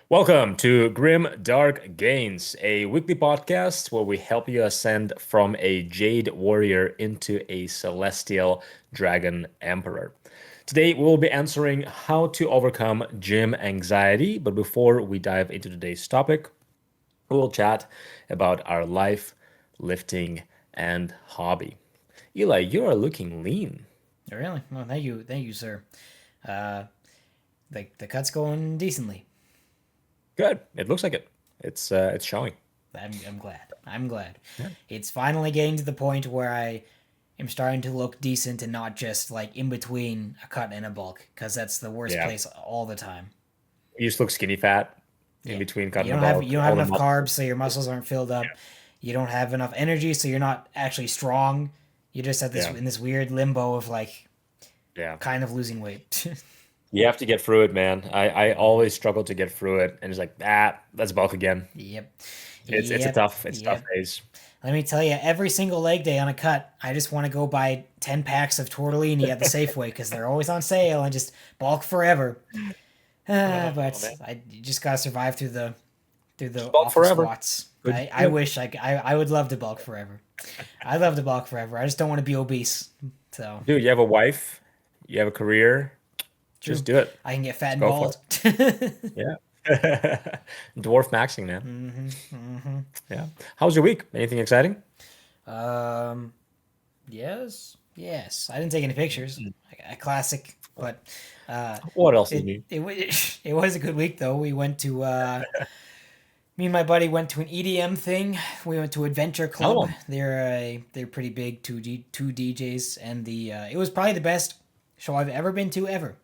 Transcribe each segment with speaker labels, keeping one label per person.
Speaker 1: Welcome to Grim Dark Gains, a weekly podcast where we help you ascend from a Jade Warrior into a Celestial Dragon Emperor. Today, we will be answering how to overcome gym anxiety. But before we dive into today's topic, we will chat about our life, lifting, and hobby. Eli, you are looking lean.
Speaker 2: Really? Well, thank you, sir. Uh, the cut's going decently.
Speaker 1: Good. It looks like it. It's showing.
Speaker 2: I'm glad. I'm glad.
Speaker 1: Yeah.
Speaker 2: It's finally getting to the point where I am starting to look decent and not just like in between a cut and a bulk, because that's the worst
Speaker 1: Yeah.
Speaker 2: place all the time.
Speaker 1: You just look skinny fat in
Speaker 2: Yeah,
Speaker 1: between cutting the bulk.
Speaker 2: you don't have
Speaker 1: All the
Speaker 2: enough
Speaker 1: muscle.
Speaker 2: carbs, so your muscles aren't filled up. You don't have enough energy, so you're not actually strong. You're just at this
Speaker 1: Yeah.
Speaker 2: in this weird limbo of like
Speaker 1: Yeah.
Speaker 2: kind of losing weight.
Speaker 1: You have to get through it, man. I always struggle to get through it, and it's like, let's bulk again.
Speaker 2: Yep.
Speaker 1: It's a
Speaker 2: Yep.
Speaker 1: tough
Speaker 2: Yep.
Speaker 1: phase.
Speaker 2: Let me tell you, every single leg day on a cut, I just want to go buy 10 packs of tortellini at the Safeway because they're always on sale and just bulk forever.
Speaker 1: Oh
Speaker 2: But
Speaker 1: man,
Speaker 2: you just gotta survive through the
Speaker 1: just bulk
Speaker 2: awful
Speaker 1: forever.
Speaker 2: squats.
Speaker 1: Good.
Speaker 2: I wish I would love to bulk forever. I love to bulk forever. I just don't want to be obese. So
Speaker 1: Dude, you have a wife, you have a career,
Speaker 2: true.
Speaker 1: just do it.
Speaker 2: I can get fat
Speaker 1: Just
Speaker 2: and
Speaker 1: go for
Speaker 2: bald.
Speaker 1: it. Yeah. Dwarf maxing, man. Yeah. How's your week? Anything exciting?
Speaker 2: um, yes. I didn't take any pictures. A classic, but
Speaker 1: What else is
Speaker 2: it
Speaker 1: new?
Speaker 2: it wa- it was a good week though. We went to me and my buddy went to an EDM thing. We went to Adventure
Speaker 1: Another
Speaker 2: Club.
Speaker 1: one.
Speaker 2: They're pretty big, two DJs, and the it was probably the best show I've ever been to ever.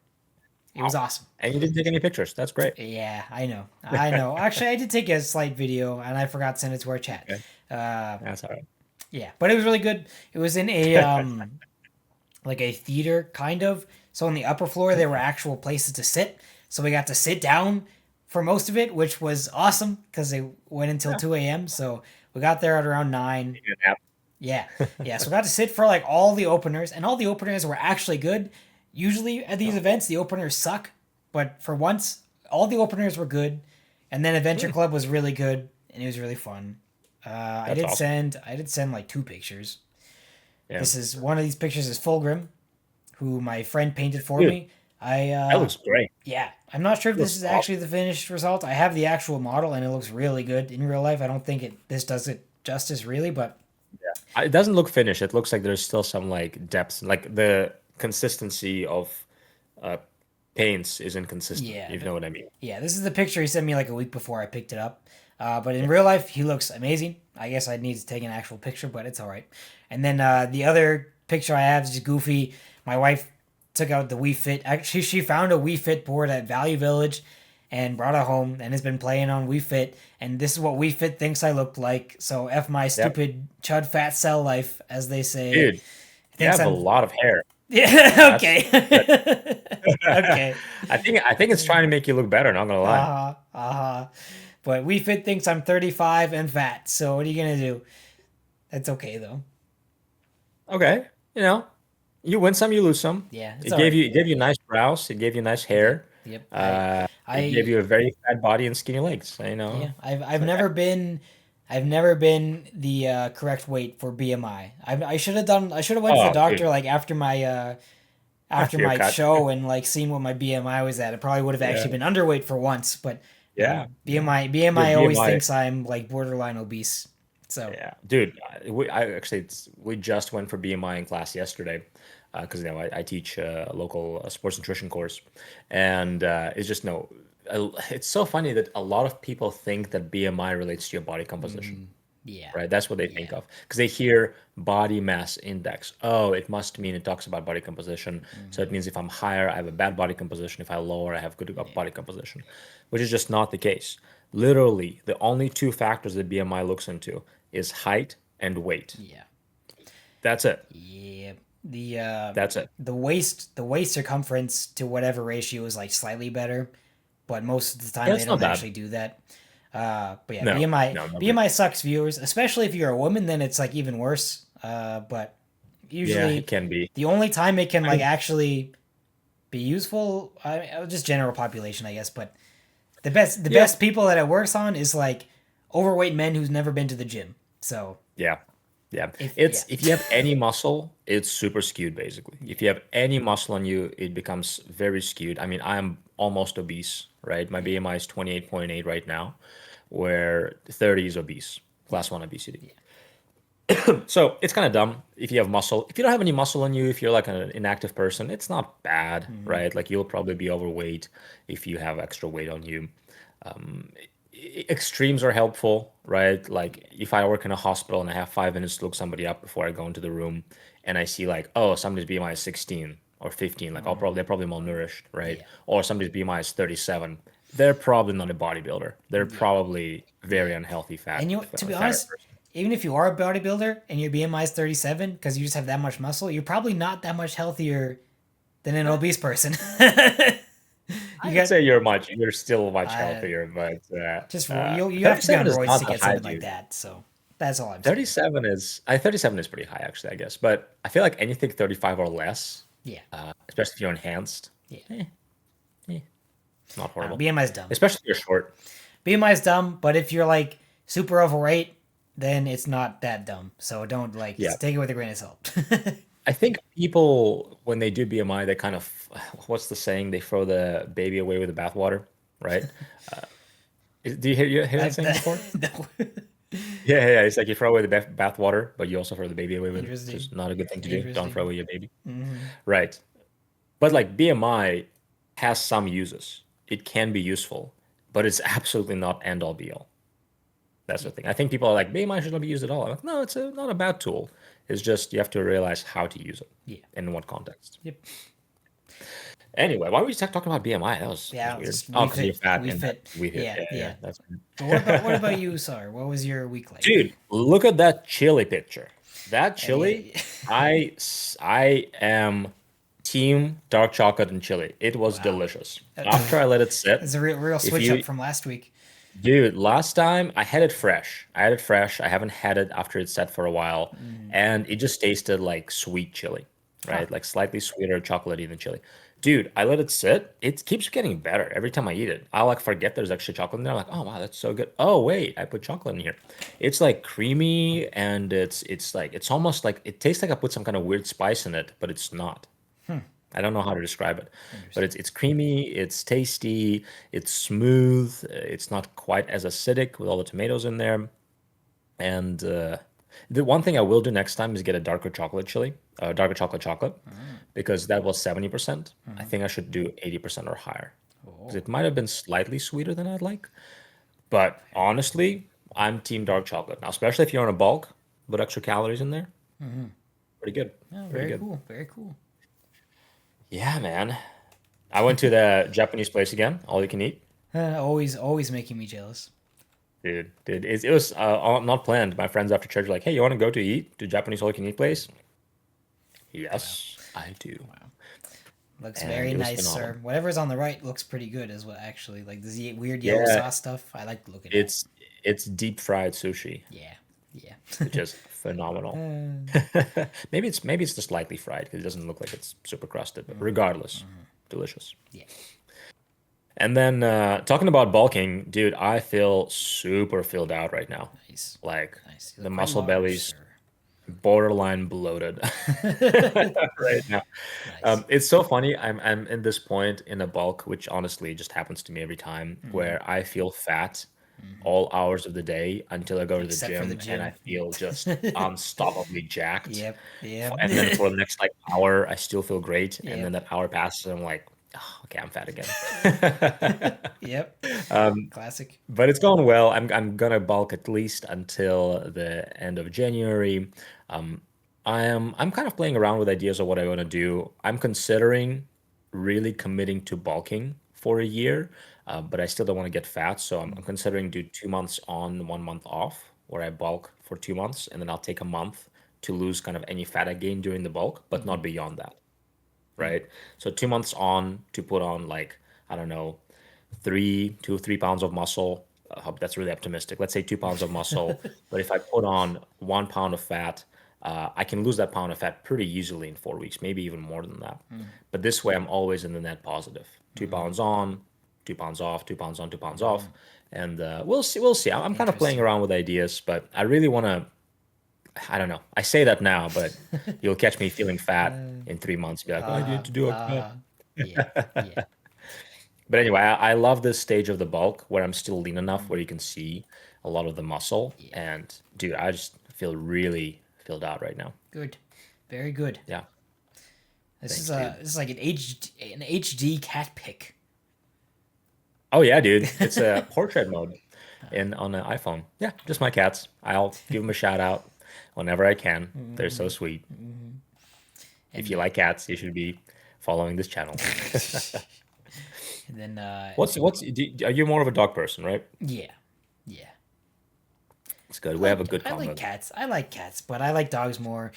Speaker 2: It was
Speaker 1: Wow.
Speaker 2: awesome.
Speaker 1: And you didn't take any pictures. That's great.
Speaker 2: Yeah, I know. I know. Actually, I did take a slight video, and I forgot to send it to our chat.
Speaker 1: Okay.
Speaker 2: Uh,
Speaker 1: That's all right.
Speaker 2: yeah, but it was really good. It was in a like a theater kind of. So on the upper floor there were actual places to sit. So we got to sit down for most of it, which was awesome because it went until
Speaker 1: Yeah.
Speaker 2: 2 a.m. So we got there at around 9.
Speaker 1: Take a nap.
Speaker 2: Yeah. Yeah, so we got to sit for like all the openers, and all the openers were actually good. Usually at these events the openers suck, but for once all the openers were good. And then Adventure
Speaker 1: Hmm,
Speaker 2: Club was really good and it was really fun.
Speaker 1: that's awesome.
Speaker 2: I did send like two pictures.
Speaker 1: Yeah.
Speaker 2: This is one of these pictures is Fulgrim, who my friend painted for
Speaker 1: Dude,
Speaker 2: me. I
Speaker 1: that looks great.
Speaker 2: yeah, I'm not sure if this
Speaker 1: Looks
Speaker 2: is
Speaker 1: awesome.
Speaker 2: actually the finished result. I have the actual model and it looks really good in real life. I don't think this does it justice really, but
Speaker 1: It doesn't look finished. It looks like there's still some like depth, like the consistency of uh, paints is inconsistent,
Speaker 2: yeah,
Speaker 1: if you know what I mean.
Speaker 2: yeah, this is the picture he sent me like a week before I picked it up. But in real life, he looks amazing. I guess I'd need to take an actual picture, but it's all right. And then the other picture I have is just goofy. My wife took out the Wii Fit. Actually, she found a Wii Fit board at Value Village and brought it home and has been playing on Wii Fit. And this is what Wii Fit thinks I look like. So F my
Speaker 1: Yep.
Speaker 2: stupid chud fat cell life, as they say.
Speaker 1: Dude, you
Speaker 2: Thinks
Speaker 1: have a
Speaker 2: I'm
Speaker 1: lot of hair.
Speaker 2: yeah
Speaker 1: That's
Speaker 2: okay
Speaker 1: good.
Speaker 2: okay.
Speaker 1: I think it's trying to make you look better, not gonna lie.
Speaker 2: Uh-huh. Uh-huh. But Wii Fit thinks I'm 35 and fat. So what are you gonna do? That's okay though.
Speaker 1: Okay, you know, you win some, you lose some.
Speaker 2: Yeah, it's
Speaker 1: It
Speaker 2: all
Speaker 1: gave
Speaker 2: right.
Speaker 1: you it gave you nice brows, it gave you nice
Speaker 2: Yep.
Speaker 1: hair.
Speaker 2: Yep.
Speaker 1: Uh, it gave
Speaker 2: I
Speaker 1: you a very fat body and skinny legs, you
Speaker 2: yeah,
Speaker 1: know.
Speaker 2: I've
Speaker 1: So yeah,
Speaker 2: I've never been the correct weight for BMI. I should have went to the
Speaker 1: oh
Speaker 2: doctor
Speaker 1: dude,
Speaker 2: like after
Speaker 1: after your
Speaker 2: my
Speaker 1: cut.
Speaker 2: show and like seen what my BMI was at. It probably would have
Speaker 1: Yeah,
Speaker 2: actually been underweight for once, but
Speaker 1: yeah, yeah. Dude,
Speaker 2: BMI always
Speaker 1: BMI.
Speaker 2: thinks I'm like borderline obese. So
Speaker 1: Yeah, dude. I actually we just went for BMI in class yesterday, because I teach a local sports nutrition course, and it's just no. It's so funny that a lot of people think that BMI relates to your body composition,
Speaker 2: yeah,
Speaker 1: right? That's what they think
Speaker 2: yeah.
Speaker 1: of because they hear body mass index. Oh, it must mean it talks about body composition. So it means if I'm higher, I have a bad body composition. If I lower, I have good body composition, which is just not the case. Literally, the only two factors that BMI looks into is height and weight.
Speaker 2: Yeah.
Speaker 1: That's it.
Speaker 2: Yeah.
Speaker 1: That's it.
Speaker 2: The waist circumference to whatever ratio is like slightly better, but most of the time
Speaker 1: Yeah,
Speaker 2: they
Speaker 1: it's not
Speaker 2: don't
Speaker 1: bad.
Speaker 2: actually do that. But yeah,
Speaker 1: No, no, no.
Speaker 2: BMI sucks, viewers. Especially if you're a woman, then it's like even worse. But
Speaker 1: Yeah, it
Speaker 2: usually,
Speaker 1: can be.
Speaker 2: the only time it can
Speaker 1: I
Speaker 2: like
Speaker 1: mean,
Speaker 2: actually be useful, just general population, I guess. But The
Speaker 1: Yeah,
Speaker 2: best people that it works on is like overweight men who's never been to the gym. So
Speaker 1: yeah, yeah.
Speaker 2: if yeah,
Speaker 1: It's if you have any muscle, it's super skewed basically. If
Speaker 2: yeah,
Speaker 1: you have any muscle on you, it becomes very skewed. I mean, I'm almost obese, right? My
Speaker 2: yeah,
Speaker 1: BMI is 28.8 right now, where 30 is obese,
Speaker 2: yeah,
Speaker 1: class 1 obesity.
Speaker 2: yeah.
Speaker 1: So it's kind of dumb if you have muscle. If you don't have any muscle on you, if you're like an inactive person, it's not bad,
Speaker 2: Mm-hmm.
Speaker 1: right? Like you'll probably be overweight if you have extra weight on you. Extremes are helpful, right? Like if I work in a hospital and I have 5 minutes to look somebody up before I go into the room, and I see like, oh, somebody's BMI is 16 or 15, like they're probably malnourished, right?
Speaker 2: Yeah,
Speaker 1: Or somebody's BMI is 37, they're probably not a bodybuilder. They're
Speaker 2: yeah,
Speaker 1: probably very
Speaker 2: yeah.
Speaker 1: unhealthy
Speaker 2: And to be
Speaker 1: fatter
Speaker 2: honest,
Speaker 1: person.
Speaker 2: even if you are a bodybuilder and your BMI is 37 because you just have that much muscle, you're probably not that much healthier than an obese person. You
Speaker 1: I'd
Speaker 2: got
Speaker 1: say you're still much
Speaker 2: uh,
Speaker 1: healthier, but
Speaker 2: just you have to be
Speaker 1: 37
Speaker 2: on
Speaker 1: is
Speaker 2: roids
Speaker 1: not
Speaker 2: to
Speaker 1: that
Speaker 2: get
Speaker 1: high,
Speaker 2: something like
Speaker 1: dude.
Speaker 2: that. So that's all I'm saying.
Speaker 1: 37 is pretty high actually, I guess. But I feel like anything 35 or less,
Speaker 2: Yeah,
Speaker 1: especially if you're enhanced,
Speaker 2: yeah.
Speaker 1: eh, eh, not
Speaker 2: I don't know,
Speaker 1: horrible.
Speaker 2: BMI is dumb.
Speaker 1: Especially if you're short.
Speaker 2: BMI is dumb, but if you're like super overweight, then it's not that dumb. So don't like
Speaker 1: Yeah.
Speaker 2: just take it with a grain of salt.
Speaker 1: I think people when they do BMI, they kind of what's the saying? They throw the baby away with the bathwater, right? Do you hear that
Speaker 2: I've
Speaker 1: saying before?
Speaker 2: no.
Speaker 1: Yeah. It's like you throw away the bath water, but you also throw the baby away with it, which
Speaker 2: Interesting.
Speaker 1: is not a good thing to do. Don't throw
Speaker 2: Interesting.
Speaker 1: away your baby.
Speaker 2: Hmm.
Speaker 1: Right. But like BMI has some uses. It can be useful, but it's absolutely not end all be all. That's the
Speaker 2: Yeah.
Speaker 1: thing. I think people are like, BMI should not be used at all. I'm like, no, not a bad tool. It's just you have to realize how to use it
Speaker 2: Yeah.
Speaker 1: and in what context.
Speaker 2: Yep.
Speaker 1: Anyway, why were we talking about BMI? That was
Speaker 2: Yeah.
Speaker 1: weird.
Speaker 2: Just
Speaker 1: Oh,
Speaker 2: we
Speaker 1: because you're
Speaker 2: fit.
Speaker 1: fat
Speaker 2: We
Speaker 1: and that
Speaker 2: fit.
Speaker 1: we hit.
Speaker 2: Yeah.
Speaker 1: Yeah,
Speaker 2: Yeah.
Speaker 1: that's
Speaker 2: But what about you, Sar? What was your week like?
Speaker 1: dude. Look at that chili picture. That chili,
Speaker 2: Yeah.
Speaker 1: I am team dark chocolate and chili. It was
Speaker 2: Wow.
Speaker 1: delicious.
Speaker 2: That's
Speaker 1: After I let it sit,
Speaker 2: a real
Speaker 1: if
Speaker 2: switch up
Speaker 1: you
Speaker 2: from last week.
Speaker 1: dude, last time I had it fresh. I had it fresh. I haven't had it after it's set for a while,
Speaker 2: Mm.
Speaker 1: and it just tasted like sweet chili,
Speaker 2: Huh.
Speaker 1: right? Like slightly sweeter, chocolatey than chili. Dude, I let it sit. It keeps getting better every time I eat it. I like forget there's actually chocolate in there. I'm like, oh wow, that's so good. Oh wait, I put chocolate in here. It's like creamy and it's like it's almost like it tastes like I put some kind of weird spice in it, but it's not.
Speaker 2: Hmm.
Speaker 1: I don't know how to describe it, but
Speaker 2: Interesting.
Speaker 1: it's creamy, it's tasty, it's smooth, it's not quite as acidic with all the tomatoes in there. And the one thing I will do next time is get a darker chocolate chili, darker chocolate,
Speaker 2: Mm.
Speaker 1: because that was 70%. I
Speaker 2: Hmm.
Speaker 1: think I should do 80% or higher, because
Speaker 2: Oh.
Speaker 1: it might have been slightly sweeter than I'd like. But
Speaker 2: Very
Speaker 1: honestly, I'm team dark chocolate now, especially if you're on a bulk, put extra calories in there.
Speaker 2: cool. Hmm.
Speaker 1: Pretty good,
Speaker 2: Oh,
Speaker 1: pretty
Speaker 2: very
Speaker 1: good.
Speaker 2: cool. Very cool.
Speaker 1: Yeah, man. I went to the Japanese place again, all you can eat.
Speaker 2: Always making me jealous.
Speaker 1: Dude, it was not planned. My friends after church were like, "Hey, you want to go to eat to Japanese all you can eat place?"
Speaker 2: Wow.
Speaker 1: Yes, I do,
Speaker 2: Wow. Looks
Speaker 1: and
Speaker 2: very
Speaker 1: it was
Speaker 2: nice, sir.
Speaker 1: phenomenal.
Speaker 2: Whatever's on the right looks pretty good as well. Actually, like this weird yellow
Speaker 1: Yeah,
Speaker 2: sauce stuff. I like looking at.
Speaker 1: it's it's deep fried sushi,
Speaker 2: Yeah. Yeah.
Speaker 1: which is phenomenal. Maybe it's just lightly fried because it doesn't look like it's super crusted, but
Speaker 2: Mhm.
Speaker 1: regardless,
Speaker 2: Mhm.
Speaker 1: delicious.
Speaker 2: Yeah.
Speaker 1: And then talking about bulking, dude, I feel super filled out right now.
Speaker 2: Nice.
Speaker 1: Like
Speaker 2: Nice. You
Speaker 1: the
Speaker 2: look quite
Speaker 1: muscle
Speaker 2: large,
Speaker 1: bellies
Speaker 2: sir.
Speaker 1: borderline bloated right now.
Speaker 2: Nice.
Speaker 1: It's so funny. I'm in this point in a bulk, which honestly just happens to me every time,
Speaker 2: Hmm.
Speaker 1: where I feel fat
Speaker 2: Hmm.
Speaker 1: all hours of the day until I go to the
Speaker 2: Except for the
Speaker 1: gym and I
Speaker 2: gym.
Speaker 1: feel just unstoppably jacked.
Speaker 2: Yep. Yep.
Speaker 1: And then for the next like hour, I still feel great. And then
Speaker 2: Yep.
Speaker 1: that hour passes, and I'm like, oh, okay, I'm fat again.
Speaker 2: Yep.
Speaker 1: Um,
Speaker 2: Classic.
Speaker 1: but it's going well. I'm gonna bulk at least until the end of January. Um, I'm kind of playing around with ideas of what I want to do. I'm considering really committing to bulking for a year, but I still don't want to get fat. So I'm considering do 2 months on, 1 month off, where I bulk for 2 months, and then I'll take a month to lose kind of any fat I gain during the bulk, but
Speaker 2: Hmm.
Speaker 1: not beyond that, right? So 2 months on to put on like I don't know 2 3 pounds of muscle. That's really optimistic. Let's say 2 pounds of muscle. But if I put on 1 pound of fat, I can lose that pound of fat pretty easily in 4 weeks, maybe even more than that.
Speaker 2: Hmm.
Speaker 1: But this way, I'm always in the net positive. Two
Speaker 2: Hmm.
Speaker 1: pounds on, 2 pounds off, 2 pounds on, 2 pounds off, and we'll see. We'll see. I'm kind of playing
Speaker 2: Interesting.
Speaker 1: around with ideas, but I really want to. I don't know. I say that now, but you'll catch me feeling fat in 3 months. Be like, oh, I need to do a cut.
Speaker 2: Yeah, yeah.
Speaker 1: But anyway, I love this stage of the bulk where I'm still lean enough
Speaker 2: Mm,
Speaker 1: where you can see a lot of the muscle.
Speaker 2: yeah.
Speaker 1: And dude, I just feel really filled out right now.
Speaker 2: Good. Very good.
Speaker 1: Yeah.
Speaker 2: This is
Speaker 1: Thanks, dude.
Speaker 2: like an HD cat pic.
Speaker 1: Oh yeah, dude. It's a portrait mode in on an iPhone. Yeah, just my cats. I'll give them a shout out whenever I can. They're so sweet. If
Speaker 2: And
Speaker 1: you like cats, you should be following this channel.
Speaker 2: and then
Speaker 1: Are you more of a dog person, right?
Speaker 2: yeah, yeah.
Speaker 1: It's good. We have a good
Speaker 2: I like
Speaker 1: combo.
Speaker 2: cats. I like cats, but I like dogs more.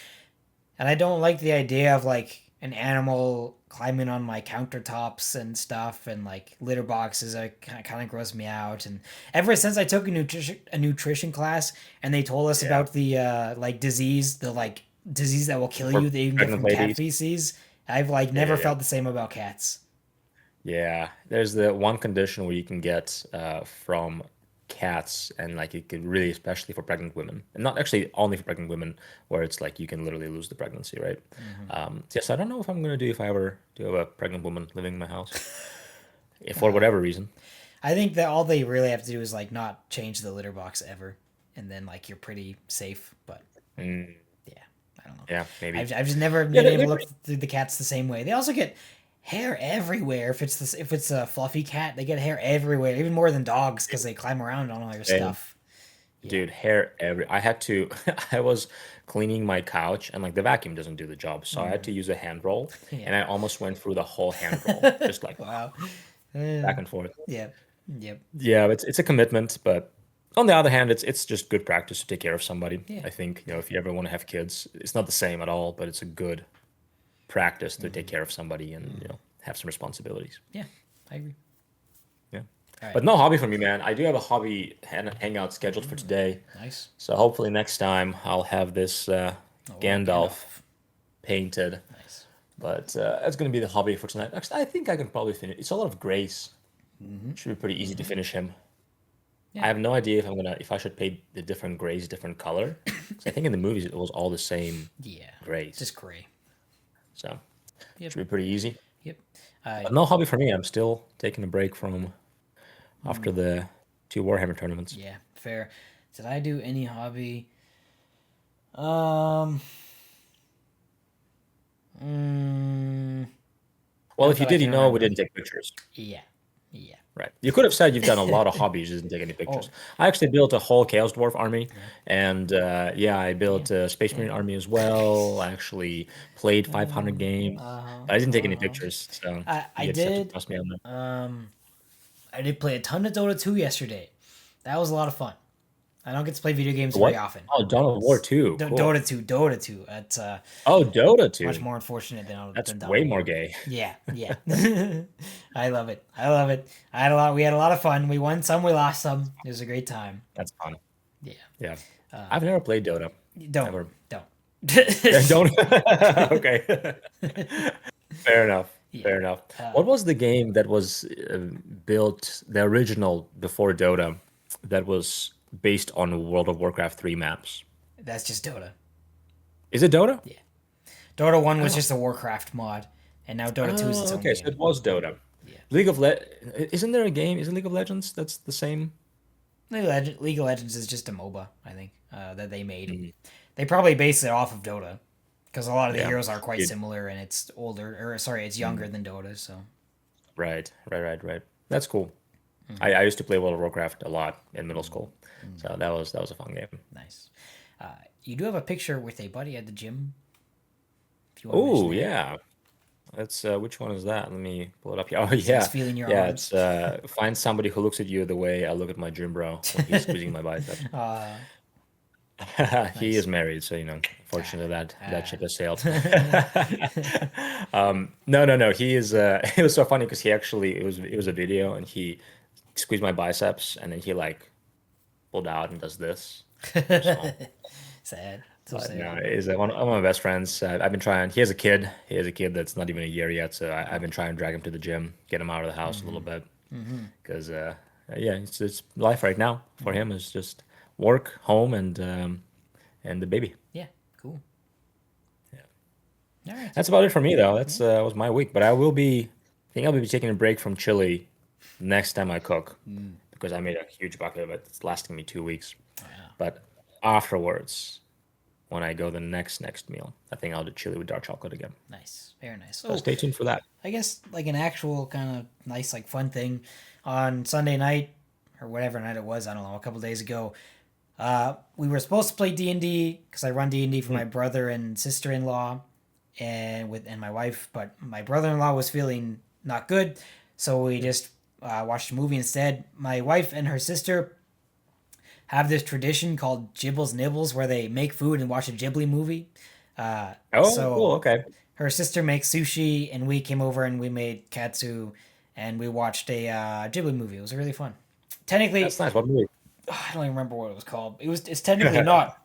Speaker 2: And I don't like the idea of like an animal climbing on my countertops and stuff, and like litter boxes. It kind of gross me out. And ever since I took a nutrition class, and they told us
Speaker 1: Yeah.
Speaker 2: about the like disease that will kill
Speaker 1: For
Speaker 2: you that you can get
Speaker 1: pregnant
Speaker 2: from cat
Speaker 1: ladies.
Speaker 2: feces, I've like
Speaker 1: Yeah, yeah,
Speaker 2: never
Speaker 1: yeah.
Speaker 2: felt the same about cats.
Speaker 1: Yeah, there's the one condition where you can get from cats, and like it could really, especially for pregnant women, and not actually only for pregnant women, where it's like you can literally lose the pregnancy, right?
Speaker 2: Hmm.
Speaker 1: Yes, I don't know if I'm gonna do if I ever do have a pregnant woman living in my house, if for whatever reason.
Speaker 2: I think that all they really have to do is like not change the litter box ever, and then like you're pretty safe. But
Speaker 1: Mm,
Speaker 2: yeah, I don't know.
Speaker 1: yeah, maybe.
Speaker 2: I've just never
Speaker 1: Yeah,
Speaker 2: been able to look through the cats the same way. They also get hair everywhere. If it's a fluffy cat, they get hair everywhere, even more than dogs because they climb around on all your
Speaker 1: same.
Speaker 2: stuff. Yeah,
Speaker 1: Dude, hair every. I had to. I was cleaning my couch, and like the vacuum doesn't do the job, so I had to use a hand roll,
Speaker 2: yeah.
Speaker 1: and I almost went through the whole hand roll, just like
Speaker 2: Wow. Uh,
Speaker 1: back and forth.
Speaker 2: yep. Yep.
Speaker 1: Yeah, it's a commitment, but on the other hand, it's just good practice to take care of somebody.
Speaker 2: Yeah.
Speaker 1: I think, if you ever want to have kids, it's not the same at all, but it's a good practice to take care of somebody and, have some responsibilities.
Speaker 2: Yeah. I agree.
Speaker 1: Yeah.
Speaker 2: All right.
Speaker 1: But no hobby for me, man. I do have a hobby hangout scheduled for today.
Speaker 2: Nice.
Speaker 1: So hopefully next time I'll have this
Speaker 2: Oh wow,
Speaker 1: Gandalf
Speaker 2: Gandalf.
Speaker 1: painted.
Speaker 2: Nice.
Speaker 1: But that's going to be the hobby for tonight. Actually, I think I can probably finish. It's a lot of grace. Should be pretty easy to finish him. I
Speaker 2: Yeah.
Speaker 1: have no idea if I should paint the different grays different color. 'Cause I think in the movies it was all the same
Speaker 2: Yeah.
Speaker 1: grays.
Speaker 2: Just gray.
Speaker 1: So
Speaker 2: Yep.
Speaker 1: should be pretty easy.
Speaker 2: Yep.
Speaker 1: But no hobby for me. I'm still taking a break from after the two Warhammer tournaments.
Speaker 2: Yeah. Fair. Did I do any hobby? Um. Mm,
Speaker 1: Well,
Speaker 2: not
Speaker 1: if you
Speaker 2: that I
Speaker 1: did,
Speaker 2: can
Speaker 1: we
Speaker 2: remember.
Speaker 1: didn't take pictures.
Speaker 2: Yeah. Yeah.
Speaker 1: Right. You could have said you've done a lot of hobbies, you didn't take any pictures.
Speaker 2: Oh.
Speaker 1: I actually built a whole Chaos Dwarf army,
Speaker 2: Yeah.
Speaker 1: and yeah, I
Speaker 2: Yeah.
Speaker 1: built a Space
Speaker 2: Yeah.
Speaker 1: Marine army as well. I actually played 500 games,
Speaker 2: Uh-huh.
Speaker 1: but I didn't take any
Speaker 2: Uh-huh.
Speaker 1: pictures, so
Speaker 2: I
Speaker 1: you just have to
Speaker 2: did.
Speaker 1: trust me on that.
Speaker 2: Um. I did play a ton of Dota 2 yesterday. That was a lot of fun. I don't get to play video games very
Speaker 1: What?
Speaker 2: often.
Speaker 1: Oh, Dawn of War 2. Cool.
Speaker 2: Dota 2, Dota 2. It's
Speaker 1: Oh, Dota
Speaker 2: much
Speaker 1: 2.
Speaker 2: more unfortunate
Speaker 1: That's
Speaker 2: than Dawn
Speaker 1: way
Speaker 2: of
Speaker 1: more
Speaker 2: War.
Speaker 1: gay.
Speaker 2: Yeah, yeah. I love it. I love it. I had a lot. We had a lot of fun. We won some. We lost some. It was a great time.
Speaker 1: That's fun.
Speaker 2: Yeah.
Speaker 1: Yeah. I've never played Dota.
Speaker 2: Don't.
Speaker 1: Ever.
Speaker 2: Don't.
Speaker 1: Yeah, don't. Okay. Fair enough.
Speaker 2: Yeah.
Speaker 1: Fair enough. What was the game that was built, the original before Dota, that was based on World of Warcraft 3 maps?
Speaker 2: That's just Dota.
Speaker 1: Is it Dota?
Speaker 2: Yeah. Dota 1 was
Speaker 1: Oh,
Speaker 2: just a Warcraft mod, and now Dota 2 is its
Speaker 1: oh,
Speaker 2: own
Speaker 1: okay. So
Speaker 2: game.
Speaker 1: it was Dota.
Speaker 2: Yeah.
Speaker 1: League of Le Isn't there a game? Is it League of Legends that's the same?
Speaker 2: League of Legends is just a MOBA, I think, that they made. They probably based it off of Dota, because a lot of the
Speaker 1: Yeah.
Speaker 2: heroes are quite
Speaker 1: Dude.
Speaker 2: similar, and it's older, or sorry, it's younger than Dota. So
Speaker 1: Right, right, right, right. That's cool. I used to play World of Warcraft a lot in middle school, so that was a fun game.
Speaker 2: nice. You do have a picture with a buddy at the gym. If you want to mention
Speaker 1: Oh
Speaker 2: that,
Speaker 1: yeah, that's which one is that? Let me pull it up here. Oh
Speaker 2: he's
Speaker 1: yeah,
Speaker 2: feeling your
Speaker 1: yeah.
Speaker 2: arms.
Speaker 1: It's find somebody who looks at you the way I look at my gym bro when he's squeezing my biceps.
Speaker 2: uh,
Speaker 1: He is
Speaker 2: nice.
Speaker 1: married, so unfortunately that ship
Speaker 2: Ah.
Speaker 1: has sailed. No, no, no. He is. It was so funny because he actually it was a video and he squeezed my biceps and then he like pulled out and does this. So,
Speaker 2: Sad. So
Speaker 1: but no,
Speaker 2: sad.
Speaker 1: he's one of my best friends. I've been trying. He has a kid. He has a kid that's not even a year yet, so I've been trying to drag him to the gym, get him out of the house a little bit.
Speaker 2: Mm-hmm.
Speaker 1: because yeah, it's life right now for
Speaker 2: Mm-hmm.
Speaker 1: him is just work, home, and the baby.
Speaker 2: Yeah. Cool.
Speaker 1: Yeah,
Speaker 2: All right.
Speaker 1: that's about it for me though.
Speaker 2: Yeah.
Speaker 1: That's was my week, but I will be. I think I'll be taking a break from chili next time I cook
Speaker 2: Mm.
Speaker 1: because I made a huge bucket of it. It's lasting me 2 weeks.
Speaker 2: Wow.
Speaker 1: But afterwards, when I go the next meal, I think I'll do chili with dark chocolate again.
Speaker 2: Nice. Very nice.
Speaker 1: So
Speaker 2: So
Speaker 1: stay tuned for that.
Speaker 2: I guess like an actual kind of nice like fun thing on Sunday night or whatever night it was. I don't know. A couple days ago, we were supposed to play D&D because I run D&D for
Speaker 1: Hmm.
Speaker 2: my brother and sister-in-law and my wife, but my brother-in-law was feeling not good, so we just watched a movie instead. My wife and her sister have this tradition called Gibbles Nibbles where they make food and watch a Ghibli movie.
Speaker 1: Oh,
Speaker 2: So
Speaker 1: cool. Okay,
Speaker 2: her sister makes sushi, and we came over and we made katsu, and we watched a Ghibli movie. It was really fun. Technically,
Speaker 1: that's nice. What movie?
Speaker 2: I don't even remember what it was called. It's technically not.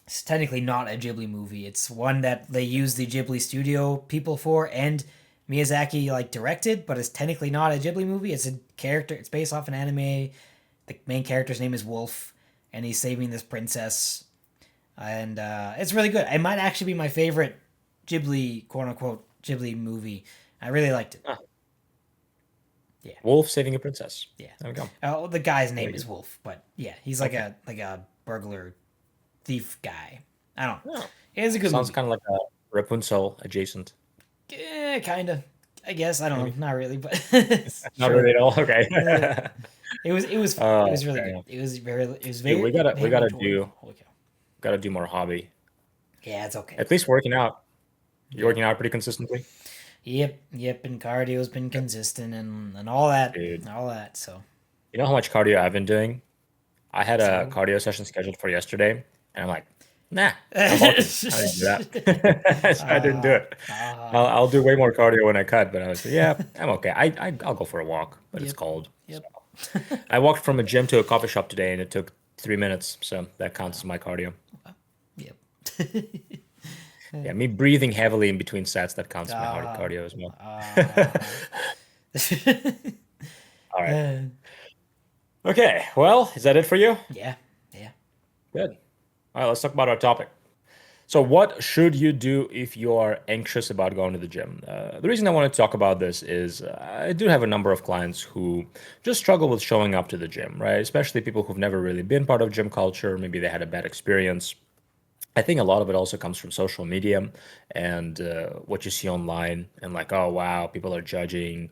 Speaker 2: It's technically not a Ghibli movie. It's one that they use the Ghibli studio people for, and Miyazaki like directed, but it's technically not a Ghibli movie. It's a character. It's based off an anime. The main character's name is Wolf, and he's saving this princess, and it's really good. It might actually be my favorite Ghibli, quote unquote, Ghibli movie. I really liked it.
Speaker 1: Ah,
Speaker 2: Yeah,
Speaker 1: Wolf saving a princess.
Speaker 2: yeah.
Speaker 1: There we go.
Speaker 2: The guy's
Speaker 1: Very
Speaker 2: name is
Speaker 1: good.
Speaker 2: Wolf, but yeah, he's
Speaker 1: Okay.
Speaker 2: like a burglar thief guy. I don't know.
Speaker 1: Oh,
Speaker 2: It's a good
Speaker 1: sounds
Speaker 2: movie.
Speaker 1: kind of like a Rapunzel adjacent.
Speaker 2: Kind of. I guess I don't know.
Speaker 1: Maybe
Speaker 2: Not really, but
Speaker 1: not
Speaker 2: sure.
Speaker 1: really at all. Okay.
Speaker 2: Uh, it
Speaker 1: Oh,
Speaker 2: was really
Speaker 1: fair
Speaker 2: good.
Speaker 1: enough.
Speaker 2: It was
Speaker 1: Dude, we
Speaker 2: very
Speaker 1: gotta
Speaker 2: enjoyable. Holy cow.
Speaker 1: do more hobby.
Speaker 2: Yeah, it's okay.
Speaker 1: At least working out. You're
Speaker 2: Yep.
Speaker 1: working out pretty consistently,
Speaker 2: Yep. And cardio's been consistent and all that,
Speaker 1: dude.
Speaker 2: all that. So
Speaker 1: You know how much cardio I've been doing? I had a
Speaker 2: zero.
Speaker 1: cardio session scheduled for yesterday, and I'm like, nah, I'm bulking. I didn't do that. So I didn't do
Speaker 2: Ah,
Speaker 1: it.
Speaker 2: ah.
Speaker 1: I'll do way more cardio when I cut, but I was, yeah, I'm okay. I'll go for a walk, but it's
Speaker 2: Yep.
Speaker 1: cold. So
Speaker 2: Yep.
Speaker 1: I walked from a gym to a coffee shop today, and it took 3 minutes, so that counts as
Speaker 2: Wow.
Speaker 1: my cardio.
Speaker 2: Yep.
Speaker 1: Yeah, me breathing heavily in between sets, that counts as my hard
Speaker 2: Ah.
Speaker 1: cardio as well.
Speaker 2: Ah.
Speaker 1: All right. Okay. Well, is that it for you?
Speaker 2: Yeah. Yeah.
Speaker 1: Good. All right, let's talk about our topic. So, what should you do if you are anxious about going to the gym? The reason I want to talk about this is I do have a number of clients who just struggle with showing up to the gym, right? Especially people who've never really been part of gym culture. Maybe they had a bad experience. I think a lot of it also comes from social media and what you see online, and like, oh wow, people are judging.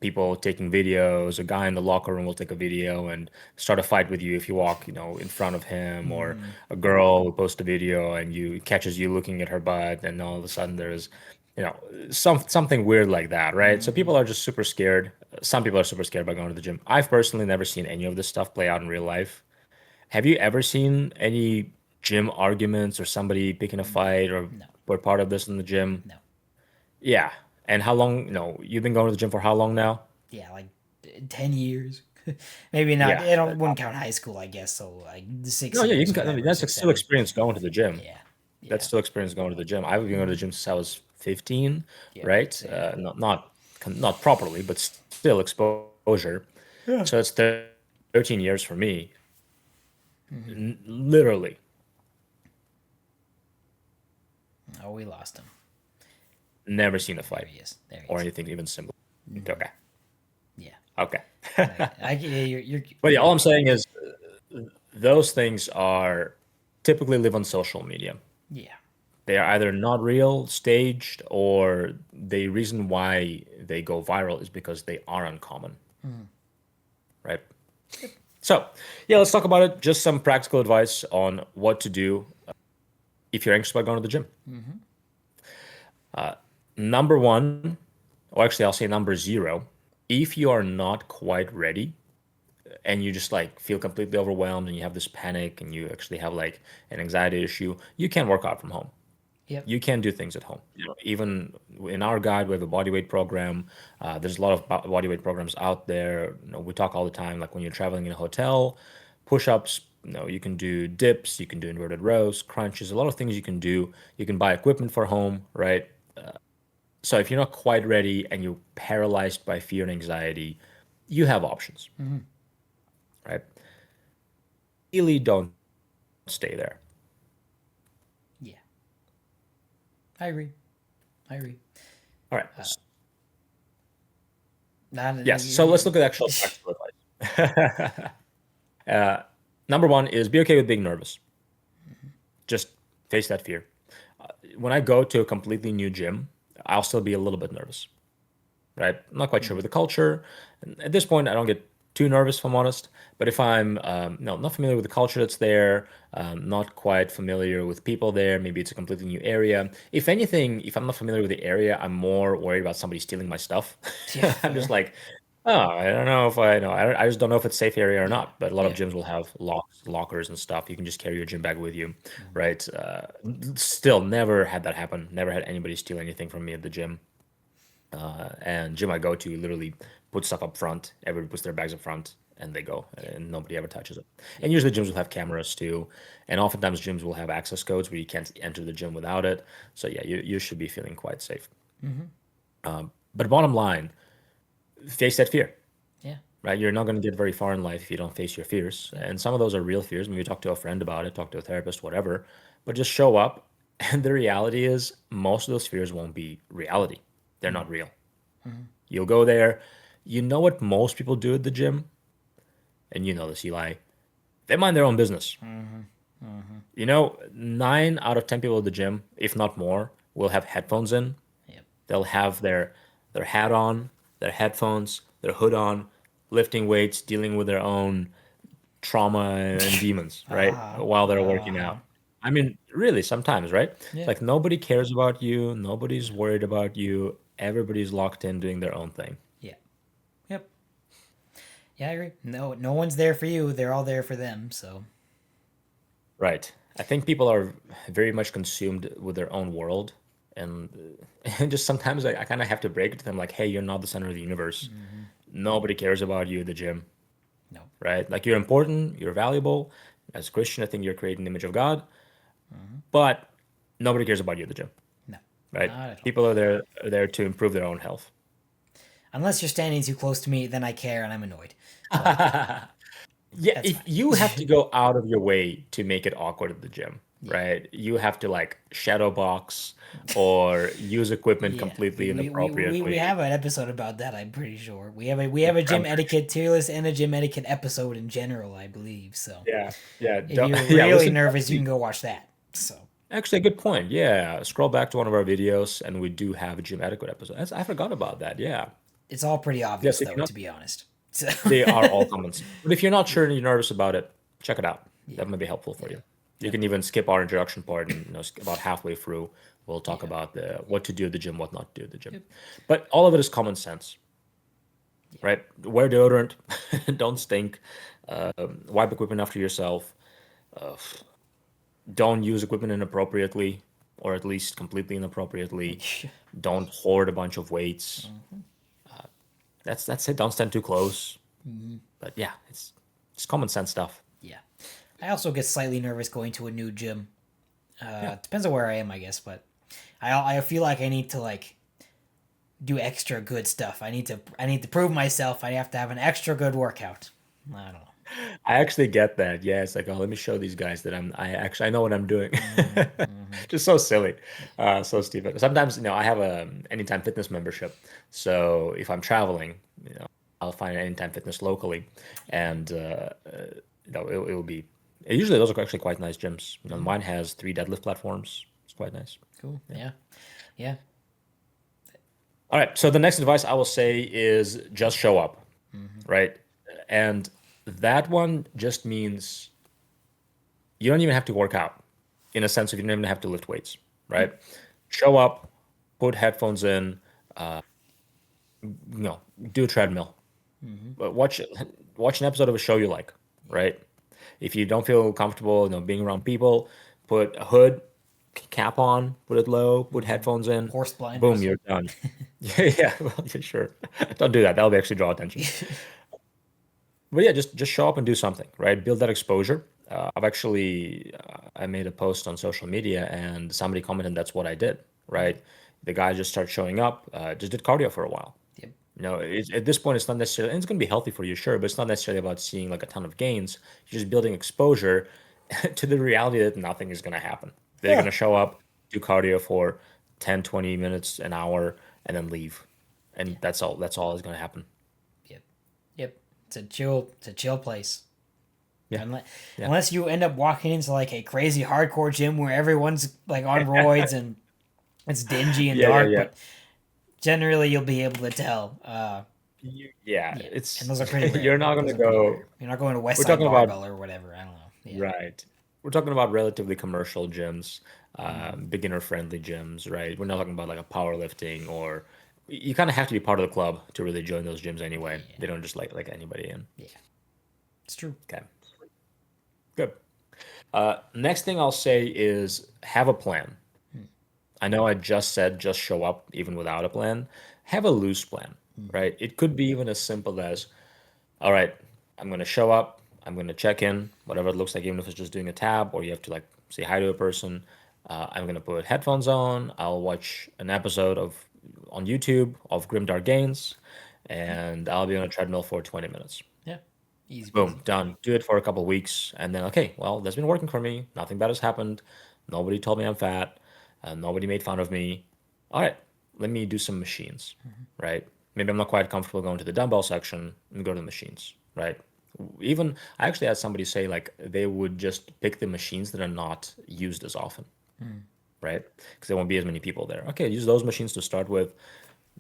Speaker 1: People taking videos. A guy in the locker room will take a video and start a fight with you if you walk, in front of him, or
Speaker 2: Mm,
Speaker 1: a girl will post a video and you catches you looking at her butt, and all of a sudden there's, you know, something weird like that, right? So
Speaker 2: mm,
Speaker 1: people are just super scared. Some people are super scared about going to the gym. I've personally never seen any of this stuff play out in real life. Have you ever seen any gym arguments or somebody picking a
Speaker 2: no.
Speaker 1: fight or
Speaker 2: No.
Speaker 1: were part of this in the gym?
Speaker 2: No.
Speaker 1: Yeah. And how long? No, you've been going to the gym for how long now?
Speaker 2: Yeah, like 10 years. Maybe not.
Speaker 1: Yeah.
Speaker 2: I don't wouldn't count high school, I guess. So like
Speaker 1: No,
Speaker 2: six
Speaker 1: yeah, you
Speaker 2: years
Speaker 1: can.
Speaker 2: or
Speaker 1: I mean,
Speaker 2: whatever,
Speaker 1: that's
Speaker 2: six,
Speaker 1: still
Speaker 2: seven.
Speaker 1: experience going to the gym.
Speaker 2: Yeah.
Speaker 1: That's
Speaker 2: Yeah.
Speaker 1: still experience going to the gym. I've been going to the gym since I was 15,
Speaker 2: Yep.
Speaker 1: right?
Speaker 2: Same.
Speaker 1: Not properly, but still exposure.
Speaker 2: Yeah.
Speaker 1: So it's 13 years for me.
Speaker 2: Hmm.
Speaker 1: Literally,
Speaker 2: Oh, we lost him.
Speaker 1: never seen a
Speaker 2: There
Speaker 1: fight
Speaker 2: he is. There he
Speaker 1: or
Speaker 2: is.
Speaker 1: anything even similar.
Speaker 2: Hmm.
Speaker 1: Okay.
Speaker 2: Yeah.
Speaker 1: Okay.
Speaker 2: Yeah, you're.
Speaker 1: But yeah, all I'm saying is those things are typically live on social media.
Speaker 2: Yeah.
Speaker 1: They are either not real, staged, or the reason why they go viral is because they are uncommon,
Speaker 2: Hmm.
Speaker 1: right? So, yeah, let's talk about it. Just some practical advice on what to do if you're anxious about going to the gym.
Speaker 2: Hmm.
Speaker 1: Number one, or actually, I'll say number zero, if you are not quite ready and you just like feel completely overwhelmed and you have this panic and you actually have like an anxiety issue, you can work out from home.
Speaker 2: Yep.
Speaker 1: You can do things at home. Even in our guide, we have a bodyweight program. There's a lot of bodyweight programs out there. We talk all the time, like when you're traveling in a hotel, push-ups. You can do dips. You can do inverted rows, crunches. A lot of things you can do. You can buy equipment for home, right? So if you're not quite ready and you're paralyzed by fear and anxiety, you have options, right? Really don't stay there.
Speaker 2: Yeah, I agree. I agree.
Speaker 1: All right.
Speaker 2: Not,
Speaker 1: Yes. So let's look at actual practical advice. Number one is be okay with being nervous. Just face that fear. When I go to a completely new gym, I'll still be a little bit nervous, right? I'm not quite sure with the culture. And at this point, I don't get too nervous, if I'm honest. But if I'm no, not familiar with the culture that's there, not quite familiar with people there, maybe it's a completely new area. If anything, if I'm not familiar with the area, I'm more worried about somebody stealing my stuff.
Speaker 2: yeah,
Speaker 1: I'm just
Speaker 2: fair.
Speaker 1: like, oh, I don't know if I know. I just don't know if it's a safe area or
Speaker 2: Yeah,
Speaker 1: not. But a lot of
Speaker 2: yeah.
Speaker 1: gyms will have locks, lockers, and stuff. You can just carry your gym bag with you, right? Still, never had that happen. Never had anybody steal anything from me at the gym. And gym I go to literally put stuff up front. Everybody puts their bags up front and they go,
Speaker 2: Yeah,
Speaker 1: and nobody ever touches it. And
Speaker 2: yeah.
Speaker 1: usually gyms will have cameras too, and oftentimes gyms will have access codes where you can't enter the gym without it. So yeah, you should be feeling quite safe. But bottom line, face that fear.
Speaker 2: Yeah,
Speaker 1: Right, you're not going to get very far in life if you don't face your fears,
Speaker 2: yeah.
Speaker 1: and some of those are real fears. Maybe talk to a friend about it, talk to a therapist, whatever. But just show up, and the reality is most of those fears won't be reality. They're not real. You'll go there. You know what most people do at the gym? And you know this, Eli. They mind their own business. You know, 9 out of 10 people at the gym, if not more, will have headphones in.
Speaker 2: Yep.
Speaker 1: They'll have their hat on, their headphones, their hood on, lifting weights, dealing with their own trauma and demons, right?
Speaker 2: Uh-huh.
Speaker 1: While they're working
Speaker 2: Uh-huh.
Speaker 1: out. I mean, really, sometimes, right? It's
Speaker 2: Yeah.
Speaker 1: like nobody cares about you, nobody's
Speaker 2: Yeah.
Speaker 1: worried about you, everybody's locked in doing their own thing.
Speaker 2: Yeah. Yep. Yeah, I agree. No, no one's there for you. They're all there for them. So
Speaker 1: Right. I think people are very much consumed with their own world. And, and just sometimes I kind of have to break it to them like, hey, you're not the center of the universe. Nobody cares about you at the gym,
Speaker 2: no,
Speaker 1: right? Like you're important, you're valuable. As a Christian, I think you're creating the image of God, but nobody cares about you at the gym,
Speaker 2: no,
Speaker 1: right?
Speaker 2: not at all.
Speaker 1: People are there to improve their own health.
Speaker 2: Unless you're standing too close to me, then I care and I'm annoyed. But
Speaker 1: Yeah,
Speaker 2: that's
Speaker 1: if
Speaker 2: fine.
Speaker 1: you have to go out of your way to make it awkward at the gym,
Speaker 2: Yeah.
Speaker 1: right? You have to like shadow box or use equipment
Speaker 2: Yeah, we,
Speaker 1: completely
Speaker 2: we, we, we we
Speaker 1: inappropriately.
Speaker 2: have an episode about that. I'm pretty sure we have a gym
Speaker 1: I'm pretty sure.
Speaker 2: etiquette tier list and a gym etiquette episode in general. I believe so.
Speaker 1: Yeah, yeah,
Speaker 2: If you're
Speaker 1: yeah.
Speaker 2: really
Speaker 1: Listen,
Speaker 2: nervous, you can go watch that. So
Speaker 1: actually, a good point. Yeah, scroll back to one of our videos, and we do have a gym etiquette episode. I forgot about that. Yeah,
Speaker 2: it's all pretty obvious,
Speaker 1: yes. If
Speaker 2: though,
Speaker 1: you're not,
Speaker 2: to be honest. So
Speaker 1: they are all common sense. But if you're not sure and you're nervous about it, check it out.
Speaker 2: yeah,
Speaker 1: That might be helpful for
Speaker 2: yeah,
Speaker 1: you. You
Speaker 2: yep,
Speaker 1: can even skip our introduction part, and about halfway through, we'll talk
Speaker 2: yeah,
Speaker 1: about the what to do at the gym, what not to do at the gym.
Speaker 2: yep,
Speaker 1: But all of it is common sense,
Speaker 2: yeah,
Speaker 1: right? Wear deodorant, don't stink, wipe equipment after yourself, don't use equipment inappropriately, or at least completely inappropriately. Don't hoard a bunch of weights. That's it. Don't stand too close. But yeah, it's common sense stuff.
Speaker 2: yeah. I also get slightly nervous going to a new gym.
Speaker 1: Yeah.
Speaker 2: Depends on where I am, I guess, but I feel like I need to like do extra good stuff. I need to prove myself. I have to have an extra good workout. I don't know.
Speaker 1: I actually get that. Yeah, it's like, oh, let me show these guys that I know what I'm doing. Just so silly,
Speaker 2: Yeah.
Speaker 1: so stupid. Sometimes, I have a Anytime Fitness membership. So if I'm traveling, I'll find an Anytime Fitness locally, and it will be. Usually, those are actually quite nice gyms. Mine has 3 deadlift platforms. It's quite nice.
Speaker 2: Cool. Yeah. Yeah.
Speaker 1: All right. So the next advice I will say is just show up, right? And that one just means you don't even have to work out in a sense of you don't even have to lift weights, right? Show up, put headphones in, you know, do a treadmill, but watch an episode of a show you like, right? If you don't feel comfortable, being around people, put a hood, cap on, put it low, put headphones in,
Speaker 2: Horse
Speaker 1: boom,
Speaker 2: blinders.
Speaker 1: you're done. Yeah, yeah, well, yeah, sure. Don't do that. That'll actually draw attention. But yeah, just show up and do something, right? Build that exposure. I made a post on social media and somebody commented that's what I did, right? The guy just starts showing up, just did cardio for a while.
Speaker 2: Yep.
Speaker 1: At this point, it's not necessarily, and it's going to be healthy for you, sure, but it's not necessarily about seeing like a ton of gains. You're just building exposure to the reality that nothing is going to happen. They're going
Speaker 2: Yeah.
Speaker 1: to show up, do cardio for 10, 20 minutes, an hour, and then leave. And
Speaker 2: Yeah.
Speaker 1: that's all is going to happen.
Speaker 2: Yep. Yep. It's a chill place.
Speaker 1: Yeah.
Speaker 2: Unless,
Speaker 1: Yeah.
Speaker 2: unless you end up walking into like a crazy hardcore gym where everyone's like on roids and it's dingy and
Speaker 1: Yeah, yeah,
Speaker 2: dark,
Speaker 1: yeah.
Speaker 2: but generally you'll be able to tell.
Speaker 1: Yeah,
Speaker 2: Yeah, and
Speaker 1: it's
Speaker 2: those are pretty
Speaker 1: you're
Speaker 2: rare.
Speaker 1: not going
Speaker 2: Those
Speaker 1: to
Speaker 2: are pretty
Speaker 1: go.
Speaker 2: rare. You're not going to West
Speaker 1: We're
Speaker 2: Side
Speaker 1: talking about
Speaker 2: Barbell or whatever. I don't know. Yeah.
Speaker 1: right. We're talking about relatively commercial gyms, beginner friendly gyms, right? We're not talking about like a powerlifting or you kind of have to be part of the club to really join those gyms anyway.
Speaker 2: Yeah.
Speaker 1: They don't just like anybody in.
Speaker 2: Yeah. It's true.
Speaker 1: Okay, good. Next thing I'll say is have a plan. I know I just said just show up even without a plan. Have a loose plan, right? It could be even as simple as, all right, I'm going to show up, I'm going to check in, whatever it looks like, even if it's just doing a tab or you have to like say hi to a person. I'm going to put headphones on. I'll watch an episode of on YouTube of Grimdark Gains, and I'll be on a treadmill for 20 minutes.
Speaker 2: Yeah. Easy
Speaker 1: Boom,
Speaker 2: peasy.
Speaker 1: done. Do it for a couple of weeks, and then okay, well, that's been working for me. Nothing bad has happened. Nobody told me I'm fat. Nobody made fun of me. All right, let me do some machines, right? Maybe I'm not quite comfortable going to the dumbbell section. Let me go to the machines, right? Even I actually had somebody say like they would just pick the machines that are not used as often, right? Because there won't be as many people there. Okay, use those machines to start with.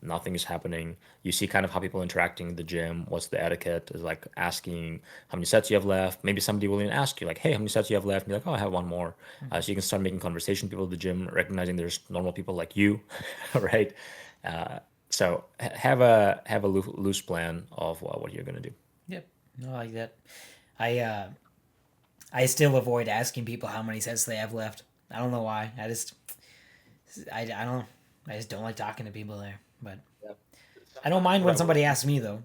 Speaker 1: Nothing is happening. You see kind of how people interacting in the gym. What's the etiquette? Is like asking how many sets you have left. Maybe somebody will even ask you like, "Hey, how many sets you have left?" And you're like, "Oh, I have one more." So you can start making conversation with people at the gym, recognizing there's normal people like you, right? So have a loose plan of what you're gonna do.
Speaker 2: Yep. No, I like that. I I still avoid asking people how many sets they have left. I don't know why. I don't I just don't like talking to people there. But
Speaker 1: Yeah.
Speaker 2: I don't mind when
Speaker 1: Right.
Speaker 2: somebody asks me though.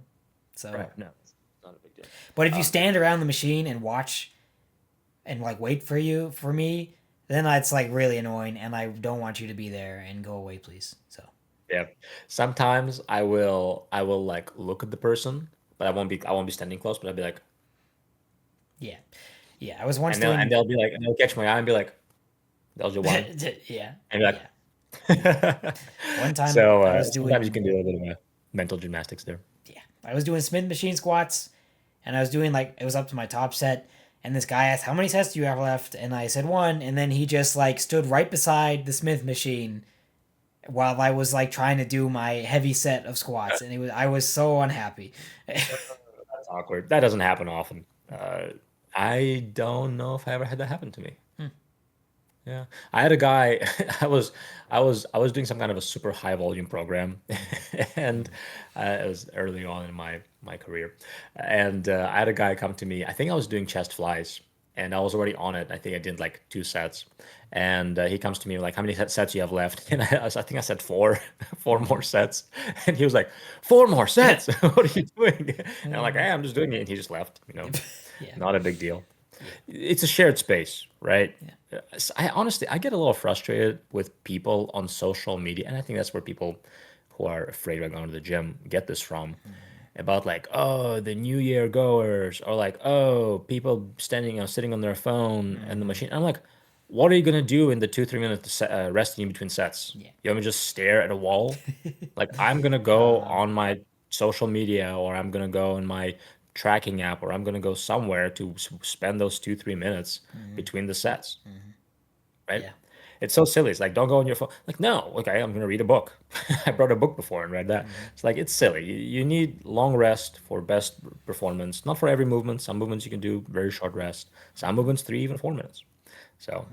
Speaker 2: So,
Speaker 1: Right. No, it's not a big deal.
Speaker 2: but if you
Speaker 1: Um,
Speaker 2: stand around the machine and watch and like wait for me, then it's like really annoying, and I don't want you to be there and go away, please. So
Speaker 1: yeah. Sometimes I will like look at the person, but I won't be standing close, but I'll be like,
Speaker 2: yeah, yeah. I was once
Speaker 1: and
Speaker 2: doing
Speaker 1: they'll be like, and they'll catch my eye and be like, "That was your one,"
Speaker 2: yeah,
Speaker 1: and be like.
Speaker 2: yeah. One time
Speaker 1: So
Speaker 2: I was
Speaker 1: sometimes you
Speaker 2: doing
Speaker 1: can do a little bit of mental gymnastics there.
Speaker 2: yeah, I was doing Smith machine squats, and I was doing like it was up to my top set, and this guy asked how many sets do you have left, and I said one, and then he just like stood right beside the Smith machine while I was like trying to do my heavy set of squats, and I was so unhappy.
Speaker 1: That's awkward. That doesn't happen often. I don't know if I ever had that happen to me. Yeah, I had a guy. I was doing some kind of a super high volume program, and it was early on in my career, and I had a guy come to me. I think I was doing chest flies, and I was already on it. I think I did like 2 sets, and he comes to me like, "How many sets you have left?" And I think I said four, four more sets, and he was like, "Four more sets? What are you doing?" And I'm like, "Hey, I'm just doing it." And he just left.
Speaker 2: Yeah,
Speaker 1: Not a big deal.
Speaker 2: yeah,
Speaker 1: It's a shared space, right?
Speaker 2: yeah.
Speaker 1: I honestly I get a little frustrated with people on social media, and I think that's where people who are afraid of going to the gym get this from. About like, oh, the New Year goers, or like, oh, people standing or sitting on their phone and the machine. I'm like, what are you gonna do in the 2 3 minutes resting in between sets?
Speaker 2: Yeah.
Speaker 1: You want me to just stare at a wall? Like I'm gonna go on my social media or I'm gonna go in my tracking app or I'm gonna go somewhere to spend those 2 3 minutes between the sets, right?
Speaker 2: Yeah.
Speaker 1: It's so silly. It's like don't go on your phone. Like no, okay, I'm gonna read a book. I brought a book before and read that. It's like it's silly. You need long rest for best performance. Not for every movement. Some movements you can do very short rest. Some movements 3 even 4 minutes. So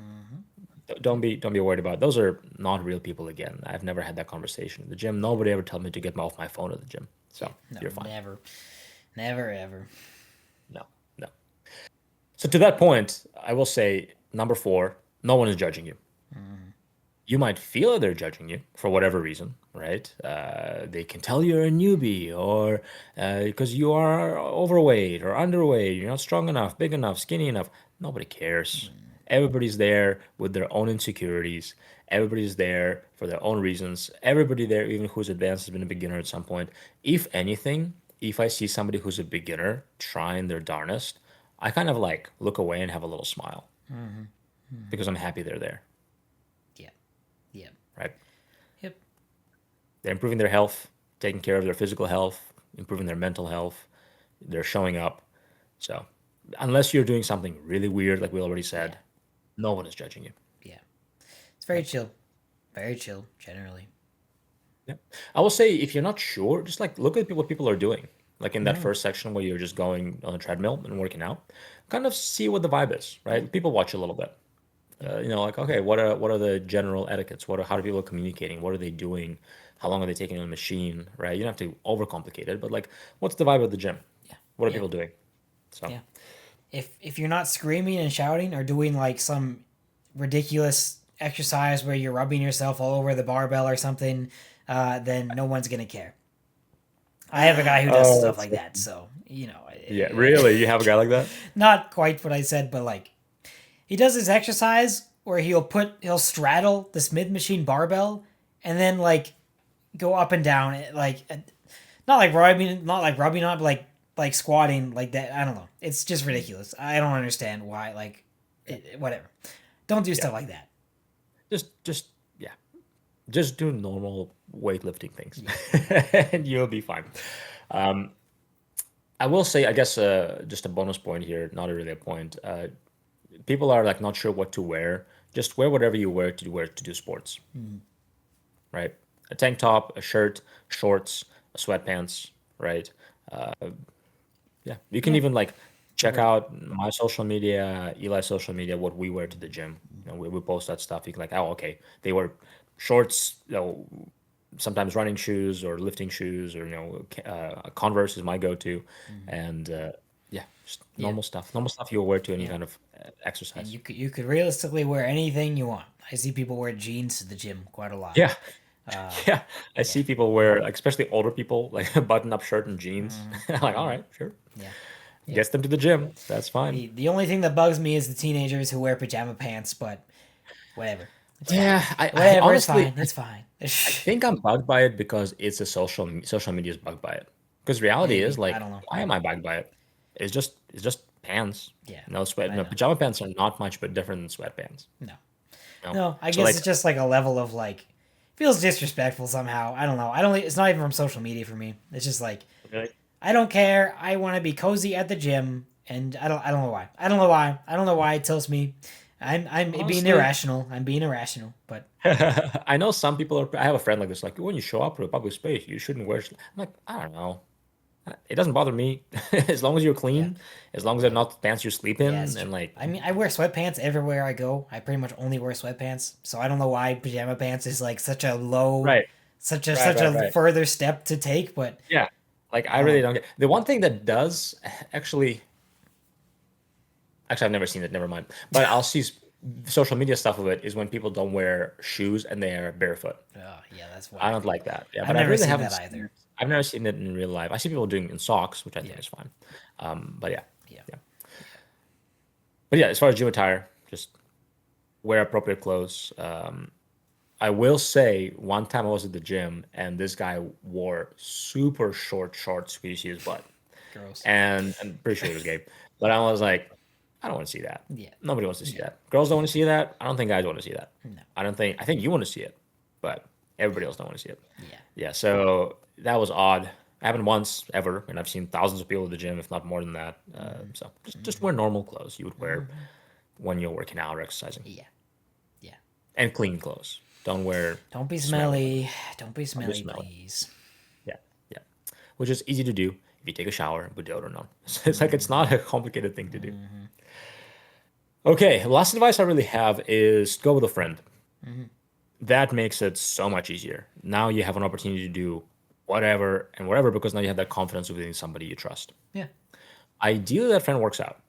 Speaker 1: don't be worried about it. Those are not real people again. I've never had that conversation in the gym. Nobody ever told me to get off my phone at the gym.
Speaker 2: Yeah.
Speaker 1: So
Speaker 2: No,
Speaker 1: you're fine.
Speaker 2: never. Never ever.
Speaker 1: No, no. So to that point, I will say number four, no one is judging you. You might feel they're judging you for whatever reason, right? They can tell you're a newbie or because you are overweight or underweight, you're not strong enough, big enough, skinny enough. Nobody cares. Everybody's there with their own insecurities. Everybody's there for their own reasons. Everybody there, even who's advanced, has been a beginner at some point. If anything, if I see somebody who's a beginner trying their darnest, I kind of like look away and have a little smile because I'm happy they're there,
Speaker 2: Yeah. Yeah.
Speaker 1: right?
Speaker 2: Yep.
Speaker 1: They're improving their health, taking care of their physical health, improving their mental health. They're showing up. So, unless you're doing something really weird, like we already
Speaker 2: Yeah.
Speaker 1: said, no one is judging you.
Speaker 2: Yeah. It's very chill. Very chill, generally.
Speaker 1: Yeah. I will say if you're not sure, just like look at what people are doing. Like in that first section where you're just going on a treadmill and working out, kind of see what the vibe is,
Speaker 2: Yeah.
Speaker 1: right? People watch a little bit.
Speaker 2: Yeah.
Speaker 1: Like okay, what are the general etiquettes? How are people communicating? What are they doing? How long are they taking on the machine, right? You don't have to overcomplicate it, but like, what's the vibe of the gym?
Speaker 2: Yeah.
Speaker 1: What are
Speaker 2: Yeah.
Speaker 1: people doing? So
Speaker 2: Yeah. If you're not screaming and shouting or doing like some ridiculous exercise where you're rubbing yourself all over the barbell or something, then no one's gonna care. I have a guy who does
Speaker 1: Oh,
Speaker 2: stuff
Speaker 1: that's
Speaker 2: like
Speaker 1: so
Speaker 2: that, so
Speaker 1: yeah, really? You have a guy like that?
Speaker 2: not quite what I said, but like he does this exercise where he'll straddle the Smith machine barbell and then like go up and down not like rubbing on, but like squatting like that. I don't know. It's just ridiculous. I don't understand why. Like, whatever. Don't do
Speaker 1: Yeah.
Speaker 2: stuff like that.
Speaker 1: Just yeah. Just do normal weightlifting things,
Speaker 2: Yeah.
Speaker 1: and you'll be fine. I will say, I guess, just a bonus point here, not really a point. People are like not sure what to wear. Just wear whatever you wear to do sports, right? A tank top, a shirt, shorts, a sweatpants, right? Yeah, you can
Speaker 2: Yeah.
Speaker 1: even like check
Speaker 2: Wear.
Speaker 1: out my social media, Eli's social media, what we wear to the gym. We post that stuff. You can like, oh, okay, they wear shorts, sometimes running shoes or lifting shoes, or Converse is my go-to, and yeah, just
Speaker 2: Yeah.
Speaker 1: normal stuff you'll wear to any
Speaker 2: Yeah.
Speaker 1: kind of
Speaker 2: And
Speaker 1: exercise.
Speaker 2: you could realistically wear anything you want. I see people wear jeans to the gym quite a lot.
Speaker 1: Yeah, yeah, I
Speaker 2: Yeah.
Speaker 1: see people wear, like, especially older people, like a button-up shirt and jeans. I'm like, all right, sure,
Speaker 2: Yeah. Yeah.
Speaker 1: gets them to the gym. That's fine.
Speaker 2: The only thing that bugs me is the teenagers who wear pajama pants, but whatever. It's fine.
Speaker 1: Yeah, I
Speaker 2: Whatever, it's
Speaker 1: honestly,
Speaker 2: fine. It's fine.
Speaker 1: I think I'm bugged by it because it's a social media is bugged by it. Because reality is
Speaker 2: Maybe. I
Speaker 1: like,
Speaker 2: don't know.
Speaker 1: why am I bugged by it? It's just pants.
Speaker 2: Yeah.
Speaker 1: No sweat.
Speaker 2: I
Speaker 1: No,
Speaker 2: know.
Speaker 1: pajama pants are not much but different than sweatpants.
Speaker 2: No.
Speaker 1: You know?
Speaker 2: No, I
Speaker 1: So
Speaker 2: guess
Speaker 1: like,
Speaker 2: it's just like a level of like feels disrespectful somehow. I don't know. I don't it's not even from social media for me. It's just like
Speaker 1: like,
Speaker 2: I don't care. I want to be cozy at the gym and I don't know why. I don't know why. I don't know why it tilts me. I'm being
Speaker 1: honestly,
Speaker 2: irrational. I'm being irrational, but
Speaker 1: I know some people are. I have a friend like this. Like when you show up to a public space, you shouldn't wear. I'm like, I don't know. It doesn't bother me as long as you're
Speaker 2: yeah.
Speaker 1: clean, as long as they're
Speaker 2: Yeah.
Speaker 1: not pants you sleep
Speaker 2: Yeah,
Speaker 1: in,
Speaker 2: it's
Speaker 1: and
Speaker 2: true.
Speaker 1: like,
Speaker 2: I mean, I wear sweatpants everywhere I go. I pretty much only wear sweatpants, so I don't know why pajama pants is like such a low,
Speaker 1: right,
Speaker 2: such a
Speaker 1: right.
Speaker 2: further step to take. But
Speaker 1: Yeah, like I
Speaker 2: I don't
Speaker 1: really
Speaker 2: know.
Speaker 1: don't get the one thing that does actually. Actually, I've never seen it. Never mind. But I'll see social media stuff of it is when people don't wear shoes and they are barefoot.
Speaker 2: Oh, yeah, that's
Speaker 1: I
Speaker 2: whack.
Speaker 1: don't like that. Yeah,
Speaker 2: I've
Speaker 1: but I
Speaker 2: never
Speaker 1: really
Speaker 2: seen
Speaker 1: haven't
Speaker 2: that
Speaker 1: seen
Speaker 2: either.
Speaker 1: it. I've never seen it in real life. I see people doing it in socks, which I think
Speaker 2: Yeah,
Speaker 1: is fine. But yeah,
Speaker 2: yeah,
Speaker 1: yeah. But yeah, as far as gym attire, just wear appropriate clothes. I will say one time I was at the gym and this guy wore super short shorts. You see his butt,
Speaker 2: gross.
Speaker 1: and I'm pretty sure he was gay. But I was like, I don't want to see that.
Speaker 2: Yeah,
Speaker 1: Nobody wants to see
Speaker 2: yeah,
Speaker 1: that. Girls don't
Speaker 2: yeah.
Speaker 1: want to see that. I don't think guys want to see that.
Speaker 2: No,
Speaker 1: I don't think. I think you want to see it, but everybody else don't want to see it.
Speaker 2: yeah,
Speaker 1: Yeah. So that was odd. It happened once ever, and I've seen thousands of people at the gym, if not more than that. So just wear normal clothes you would wear when you're working out or exercising,
Speaker 2: yeah, yeah.
Speaker 1: and clean clothes. Don't wear
Speaker 2: Don't be
Speaker 1: smelly clothes.
Speaker 2: smelly. Don't be
Speaker 1: Don't be
Speaker 2: smelly,
Speaker 1: smelly.
Speaker 2: please.
Speaker 1: Yeah, yeah. Which is easy to do if you take a shower and put deodorant on. It's like it's not a complicated thing to do. Okay, last advice I really have is go with a friend. That makes it so much easier. Now you have an opportunity to do whatever and whatever because now you have that confidence within somebody you trust.
Speaker 2: Yeah,
Speaker 1: Ideally, that friend works out.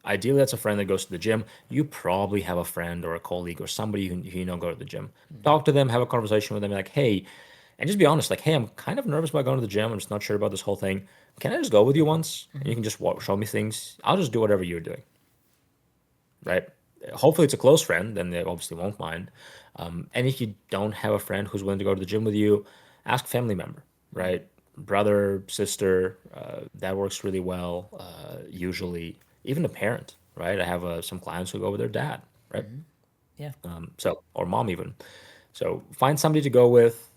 Speaker 1: Ideally, that's a friend that goes to the gym. You probably have a friend or a colleague or somebody who you know go to the gym. Talk to them, have a conversation with them, like, hey, and just be honest, like, hey, I'm kind of nervous about going to the gym. I'm just not sure about this whole thing. Can I just go with you once? And you can just show me things. I'll just do whatever you're doing, right? Hopefully, it's a close friend, then they obviously won't mind. And if you don't have a friend who's willing to go to the gym with you, ask family member, right? Brother, sister, that works really well. Usually, even a parent, right? I have some clients who go with their dad, right?
Speaker 2: Yeah.
Speaker 1: So or mom even. So find somebody to go with.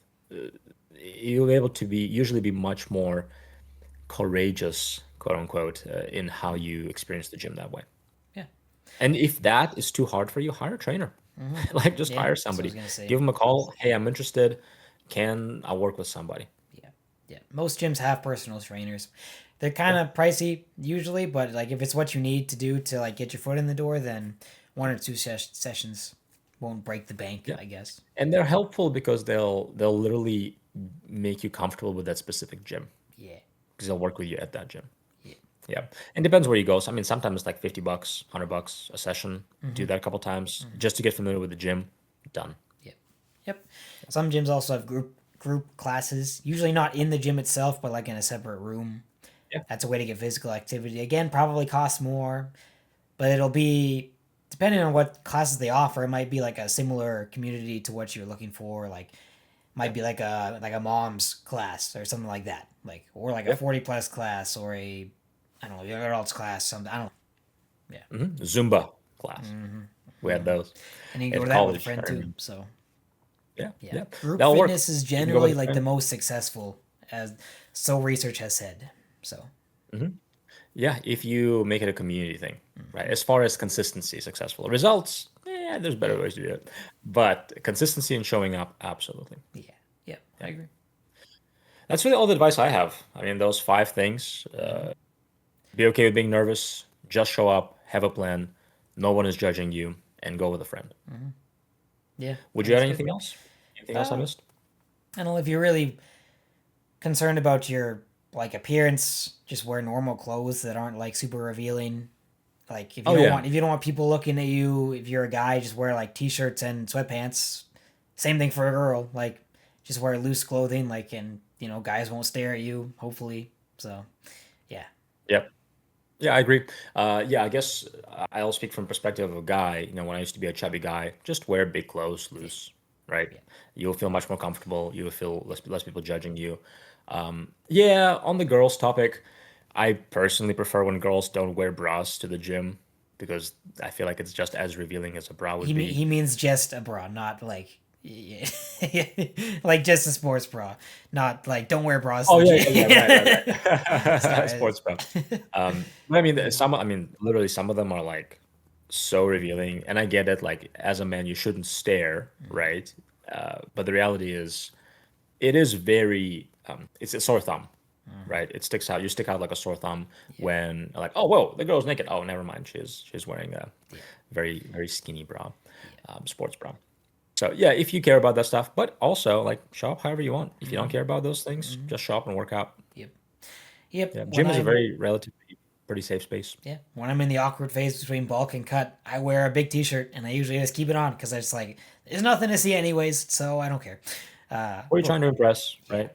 Speaker 1: You'll be able to be usually be much more courageous, quote unquote, in how you experience the gym that way.
Speaker 2: Yeah.
Speaker 1: And if that is too hard for you, hire a trainer. Like just
Speaker 2: Yeah.
Speaker 1: hire
Speaker 2: So I was
Speaker 1: somebody.
Speaker 2: gonna say.
Speaker 1: Give them a call. Hey, I'm interested. Can I work with somebody?
Speaker 2: Yeah. Yeah. Most gyms have personal trainers. They're
Speaker 1: Yeah.
Speaker 2: kind of pricey usually, but like if it's what you need to do to like get your foot in the door, then one or two sessions won't break the bank,
Speaker 1: Yeah.
Speaker 2: I guess.
Speaker 1: And they're helpful because they'll literally make you comfortable with that specific gym
Speaker 2: Yeah.
Speaker 1: because they'll work with you at that gym.
Speaker 2: Yeah.
Speaker 1: Yeah. And depends where you go. So I mean sometimes it's like $50, $100 a session. Do that a couple times just to get familiar with the gym. Done.
Speaker 2: Yep. Yep. Some gyms also have group classes, usually not in the gym itself, but like in a separate room.
Speaker 1: Yeah.
Speaker 2: That's a way to get physical activity. Again, probably costs more, but it'll be depending on what classes they offer. It might be like a similar community to what you're looking for. Like might
Speaker 1: Yeah.
Speaker 2: be like a mom's class or something like that. Like or like a
Speaker 1: Yeah.
Speaker 2: 40 plus class or a I don't know young adults class. Something I don't know. Yeah,
Speaker 1: Zumba class. We had those
Speaker 2: and you can go
Speaker 1: at
Speaker 2: to that with a
Speaker 1: college. I
Speaker 2: friend too.
Speaker 1: remember.
Speaker 2: So
Speaker 1: Yeah.
Speaker 2: yeah,
Speaker 1: Yeah.
Speaker 2: group
Speaker 1: That'll work.
Speaker 2: fitness is
Speaker 1: You can go with
Speaker 2: generally
Speaker 1: a
Speaker 2: like the
Speaker 1: friend.
Speaker 2: most successful, as so research has said. So
Speaker 1: Yeah, if you make it a community thing, right? As far as consistency, successful results, yeah, there's better
Speaker 2: yeah,
Speaker 1: ways to do it. But consistency and showing up, absolutely.
Speaker 2: yeah, yeah, I
Speaker 1: Yeah.
Speaker 2: agree.
Speaker 1: That's really all the advice I have. I mean, those five things. Be okay with being nervous, just show up, have a plan, no one is judging you, and go with a friend.
Speaker 2: Yeah,
Speaker 1: Would you add
Speaker 2: that's good.
Speaker 1: anything else? Anything else I
Speaker 2: Uh,
Speaker 1: missed?
Speaker 2: I don't know if you're really concerned about your like appearance, just wear normal clothes that aren't like super revealing. Like
Speaker 1: Oh yeah.
Speaker 2: if you don't want people looking at you, if you're a guy, just wear like t-shirts and sweatpants. Same thing for a girl. Like just wear loose clothing. Like and guys won't stare at you. Hopefully. So yeah.
Speaker 1: Yep. Yeah, I agree. Yeah, I guess I'll speak from perspective of a guy. When I used to be a chubby guy, just wear big clothes,
Speaker 2: Yeah.
Speaker 1: loose, right?
Speaker 2: Yeah.
Speaker 1: You'll feel much more comfortable. You'll feel less people judging you. Yeah, on the girls topic, I personally prefer when girls don't wear bras to the gym because I feel like it's just as revealing as a bra would be.
Speaker 2: He means just a bra, not like like just a sports bra, not like don't wear bras to
Speaker 1: Oh
Speaker 2: the
Speaker 1: yeah, yeah, yeah, right,
Speaker 2: gym.
Speaker 1: right, right.
Speaker 2: Sorry.
Speaker 1: Sports bra. But I mean, I mean, literally, some of them are like so revealing, and I get it. Like, as a man, you shouldn't stare, right? But the reality is, it is very, it's a sore thumb, right? It sticks out. You stick out like a sore thumb
Speaker 2: Yeah.
Speaker 1: when, like, oh, whoa, the girl's naked. Oh, never mind. She's wearing a
Speaker 2: Yeah.
Speaker 1: very skinny bra,
Speaker 2: Yeah.
Speaker 1: sports bra. So yeah, if you care about that stuff, but also like show up however you want. If you don't care about those things, just show up and work out.
Speaker 2: Yep. Yep.
Speaker 1: Yeah,
Speaker 2: When
Speaker 1: gym is a
Speaker 2: I'm
Speaker 1: very relatively pretty safe space.
Speaker 2: Yeah, when I'm in the awkward phase between bulk and cut, I wear a big T-shirt and I usually just keep it on because I just like there's nothing to see anyways, so I don't care.
Speaker 1: Or you're
Speaker 2: But
Speaker 1: trying to impress,
Speaker 2: yeah,
Speaker 1: right?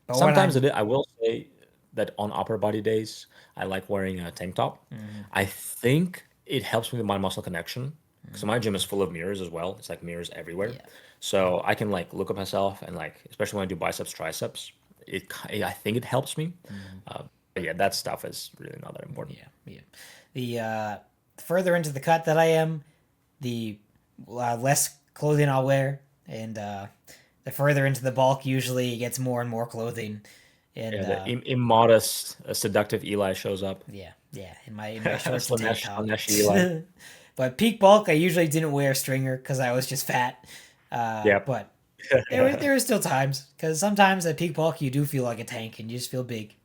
Speaker 2: but when
Speaker 1: Sometimes
Speaker 2: I'm
Speaker 1: I will say that on upper body days, I like wearing a tank top. I think it helps me with my muscle connection because my gym is full of mirrors as well. It's like mirrors everywhere.
Speaker 2: yeah,
Speaker 1: So I can like look at myself and like, especially when I do biceps, triceps, I think it helps me. But yeah, that stuff is really not that important.
Speaker 2: yeah, yeah. The further into the cut that I am, the less clothing I'll wear, and the further into the bulk usually gets more and more clothing, and
Speaker 1: Yeah, the immodest, seductive Eli shows up.
Speaker 2: yeah, yeah, in my shorts and tank top.
Speaker 1: Slanesh Eli.
Speaker 2: But peak bulk, I usually didn't wear stringer because I was just fat.
Speaker 1: Yep.
Speaker 2: But there were still times because sometimes at peak bulk you do feel like a tank and you just feel big.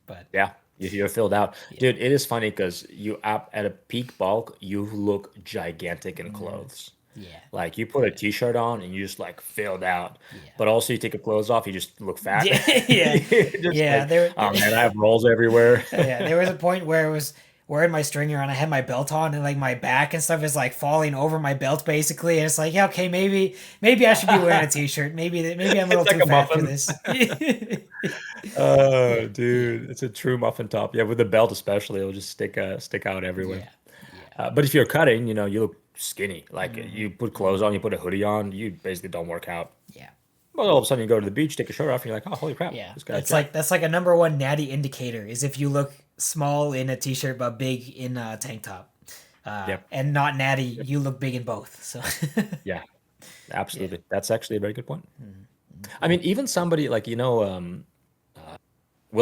Speaker 2: But
Speaker 1: Yeah, you're filled out,
Speaker 2: yeah,
Speaker 1: dude. It is funny because you up at a peak bulk, you look gigantic in clothes.
Speaker 2: yeah,
Speaker 1: Like you put a t-shirt on and you just like filled out,
Speaker 2: yeah,
Speaker 1: but also you take your clothes off, you just look fat.
Speaker 2: yeah, yeah,
Speaker 1: Just
Speaker 2: yeah.
Speaker 1: like, oh man, I have rolls everywhere.
Speaker 2: Yeah, there was a point where I was wearing my stringer and I had my belt on and like my back and stuff is like falling over my belt basically. And it's like, yeah, okay, maybe I should be wearing a t-shirt. Maybe I'm a little
Speaker 1: It's like
Speaker 2: too
Speaker 1: a
Speaker 2: fat for
Speaker 1: muffin.
Speaker 2: this.
Speaker 1: Oh,
Speaker 2: Yeah, yeah,
Speaker 1: dude, it's a true muffin top. Yeah, with the belt especially, it'll just stick out everywhere.
Speaker 2: yeah, yeah,
Speaker 1: But if you're cutting, you look skinny. Like
Speaker 2: Mm-hmm.
Speaker 1: you put clothes on, you put a hoodie on, you basically don't work out.
Speaker 2: Yeah.
Speaker 1: But all of a sudden you go to the beach, take your shirt off, and you're like, oh, holy crap,
Speaker 2: Yeah.
Speaker 1: this guy's
Speaker 2: That's
Speaker 1: jacked.
Speaker 2: like that's like a number one natty indicator is if you look small in a t-shirt but big in a tank top.
Speaker 1: Yep.
Speaker 2: And not natty,
Speaker 1: Yep.
Speaker 2: you look big in both. So
Speaker 1: Yeah,
Speaker 2: yeah.
Speaker 1: absolutely. That's actually a very good point.
Speaker 2: Mm-hmm.
Speaker 1: I mean, even somebody like, Will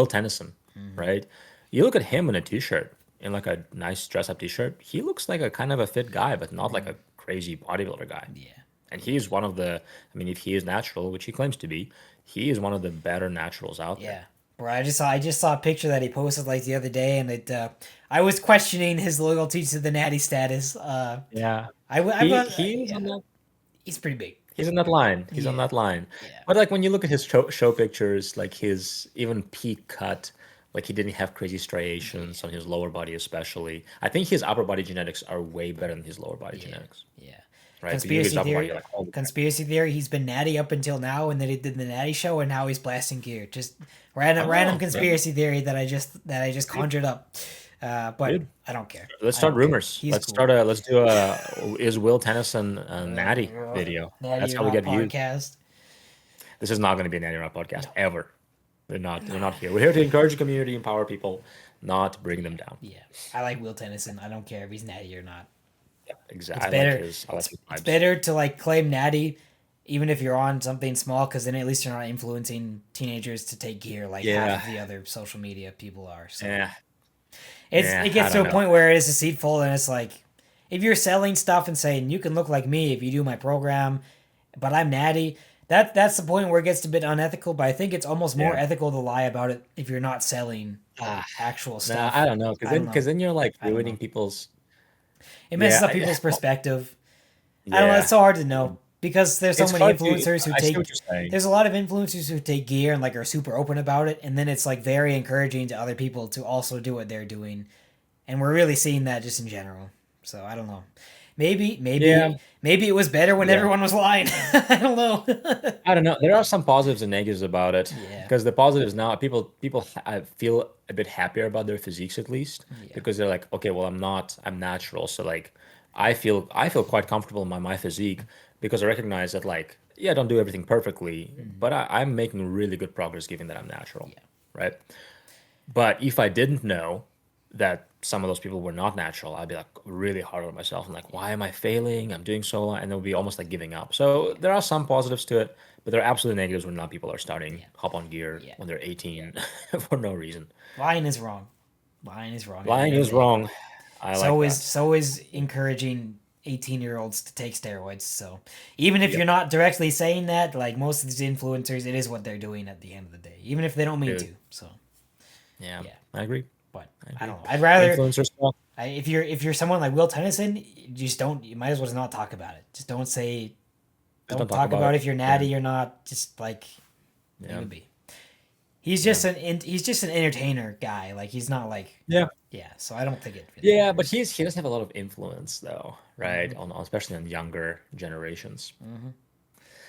Speaker 1: Tennyson,
Speaker 2: Mm-hmm.
Speaker 1: right? You look at him in a t-shirt, in like a nice dress-up t-shirt. He looks like a kind of a fit guy, but not like
Speaker 2: Mm-hmm.
Speaker 1: a crazy bodybuilder guy.
Speaker 2: Yeah.
Speaker 1: And he's one of the, I mean, if he is natural, which he claims to be, he is one of the better naturals out there.
Speaker 2: Yeah. Bro, I just saw a picture that he posted like the other day, and it I was questioning his loyalty to the natty status.
Speaker 1: Yeah.
Speaker 2: I
Speaker 1: He
Speaker 2: was
Speaker 1: he's on
Speaker 2: yeah,
Speaker 1: that
Speaker 2: he's pretty big.
Speaker 1: he's on that line. He's on
Speaker 2: Yeah,
Speaker 1: that line.
Speaker 2: yeah,
Speaker 1: But like when you look at his show pictures, like his even peak cut, like he didn't have crazy striations
Speaker 2: yeah,
Speaker 1: on his lower body especially. I think his upper body genetics are way better than his lower body
Speaker 2: yeah,
Speaker 1: genetics.
Speaker 2: yeah.
Speaker 1: Right? Because you look at his
Speaker 2: Conspiracy
Speaker 1: upper body,
Speaker 2: theory,
Speaker 1: you're like, holy crap.
Speaker 2: conspiracy theory. He's been natty up until now, and then he did the natty show, and now he's blasting gear. Just random
Speaker 1: Oh, yeah,
Speaker 2: conspiracy theory that I just
Speaker 1: dude,
Speaker 2: conjured up. But
Speaker 1: dude.
Speaker 2: I don't care.
Speaker 1: Let's
Speaker 2: I
Speaker 1: start
Speaker 2: don't care.
Speaker 1: rumors.
Speaker 2: He's
Speaker 1: Let's
Speaker 2: cool.
Speaker 1: start a let's do a is Will Tennyson a natty video.
Speaker 2: Natty
Speaker 1: That's
Speaker 2: or
Speaker 1: how we
Speaker 2: not
Speaker 1: get views.
Speaker 2: podcast.
Speaker 1: This is not going to be an Natty Rock podcast
Speaker 2: No,
Speaker 1: ever. We're not.
Speaker 2: no.
Speaker 1: We're not here. We're here to encourage the community, empower people, not bring them down.
Speaker 2: Yeah, I like Will Tennyson. I don't care if he's natty or not.
Speaker 1: Yeah,
Speaker 2: It's
Speaker 1: exactly. I like
Speaker 2: better.
Speaker 1: his. I like
Speaker 2: It's
Speaker 1: his
Speaker 2: it's
Speaker 1: vibes.
Speaker 2: better to like claim natty, even if you're on something small, because then at least you're not influencing teenagers to take gear like half
Speaker 1: Yeah.
Speaker 2: of the other social media people are. So
Speaker 1: Yeah.
Speaker 2: it
Speaker 1: Yeah. I
Speaker 2: gets to
Speaker 1: don't
Speaker 2: a
Speaker 1: know.
Speaker 2: point where it is deceitful, and it's like if you're selling stuff and saying you can look like me if you do my program, but I'm natty. That's the point where it gets a bit unethical. But I think it's almost more
Speaker 1: Yeah.
Speaker 2: ethical to lie about it if you're not selling
Speaker 1: Ah.
Speaker 2: actual
Speaker 1: Nah. I
Speaker 2: stuff.
Speaker 1: don't know.
Speaker 2: I don't
Speaker 1: Because
Speaker 2: know.
Speaker 1: then you're like
Speaker 2: I don't
Speaker 1: ruining
Speaker 2: know.
Speaker 1: people's.
Speaker 2: It messes
Speaker 1: Yeah.
Speaker 2: up people's perspective. I don't know. It's
Speaker 1: Yeah.
Speaker 2: so hard to know because there's so
Speaker 1: It's
Speaker 2: many
Speaker 1: hard to.
Speaker 2: influencers who
Speaker 1: I see what
Speaker 2: take.
Speaker 1: you're saying.
Speaker 2: There's a lot of influencers who take gear and like are super open about it, and then it's like very encouraging to other people to also do what they're doing, and we're really seeing that just in general. So I don't know. Maybe,
Speaker 1: Yeah.
Speaker 2: maybe it was better when
Speaker 1: Yeah.
Speaker 2: everyone was lying. I don't know.
Speaker 1: I don't know. There are some positives and negatives about it.
Speaker 2: Yeah,
Speaker 1: Because the positives now, people I feel a bit happier about their physiques at least
Speaker 2: yeah,
Speaker 1: because they're like, okay, well, I'm natural, so like, I feel quite comfortable in my physique because I recognize that like, yeah, I don't do everything perfectly,
Speaker 2: mm,
Speaker 1: but I'm making really good progress given that I'm natural,
Speaker 2: yeah,
Speaker 1: right? But if I didn't know that some of those people were not natural, I'd be like really hard on myself and like, why am I failing? I'm doing so, and it would be almost like giving up. So
Speaker 2: yeah,
Speaker 1: there are some positives to it, but there are absolutely negatives when not people are starting
Speaker 2: yeah,
Speaker 1: hop on gear
Speaker 2: yeah.
Speaker 1: when they're 18 for no reason.
Speaker 2: Lying is wrong. Lying is wrong at the
Speaker 1: Lying
Speaker 2: end of the
Speaker 1: is
Speaker 2: day.
Speaker 1: wrong. I like
Speaker 2: So is
Speaker 1: that.
Speaker 2: so is encouraging 18-year-olds to take steroids. So even if
Speaker 1: Yep,
Speaker 2: you're not directly saying that, like most of these influencers, it is what they're doing at the end of the day, even if they don't mean
Speaker 1: dude.
Speaker 2: to. So
Speaker 1: Yeah,
Speaker 2: yeah,
Speaker 1: I agree.
Speaker 2: but
Speaker 1: I
Speaker 2: I
Speaker 1: agree.
Speaker 2: don't know. I'd rather
Speaker 1: Influencer stuff.
Speaker 2: if you're someone like Will Tennyson, you just don't. You might as well just not talk about it. Just don't say.
Speaker 1: Just don't
Speaker 2: Don't
Speaker 1: talk
Speaker 2: talk
Speaker 1: about
Speaker 2: about
Speaker 1: it.
Speaker 2: if you're
Speaker 1: Yeah,
Speaker 2: natty or not. Just like leave
Speaker 1: yeah,
Speaker 2: it be. He's
Speaker 1: yeah,
Speaker 2: just he's just an entertainer guy. Like he's not like
Speaker 1: yeah.
Speaker 2: yeah. So I don't think it really
Speaker 1: Yeah, but
Speaker 2: matters.
Speaker 1: he doesn't have a lot of influence though, right?
Speaker 2: Hmm.
Speaker 1: Especially on younger generations.
Speaker 2: Hmm.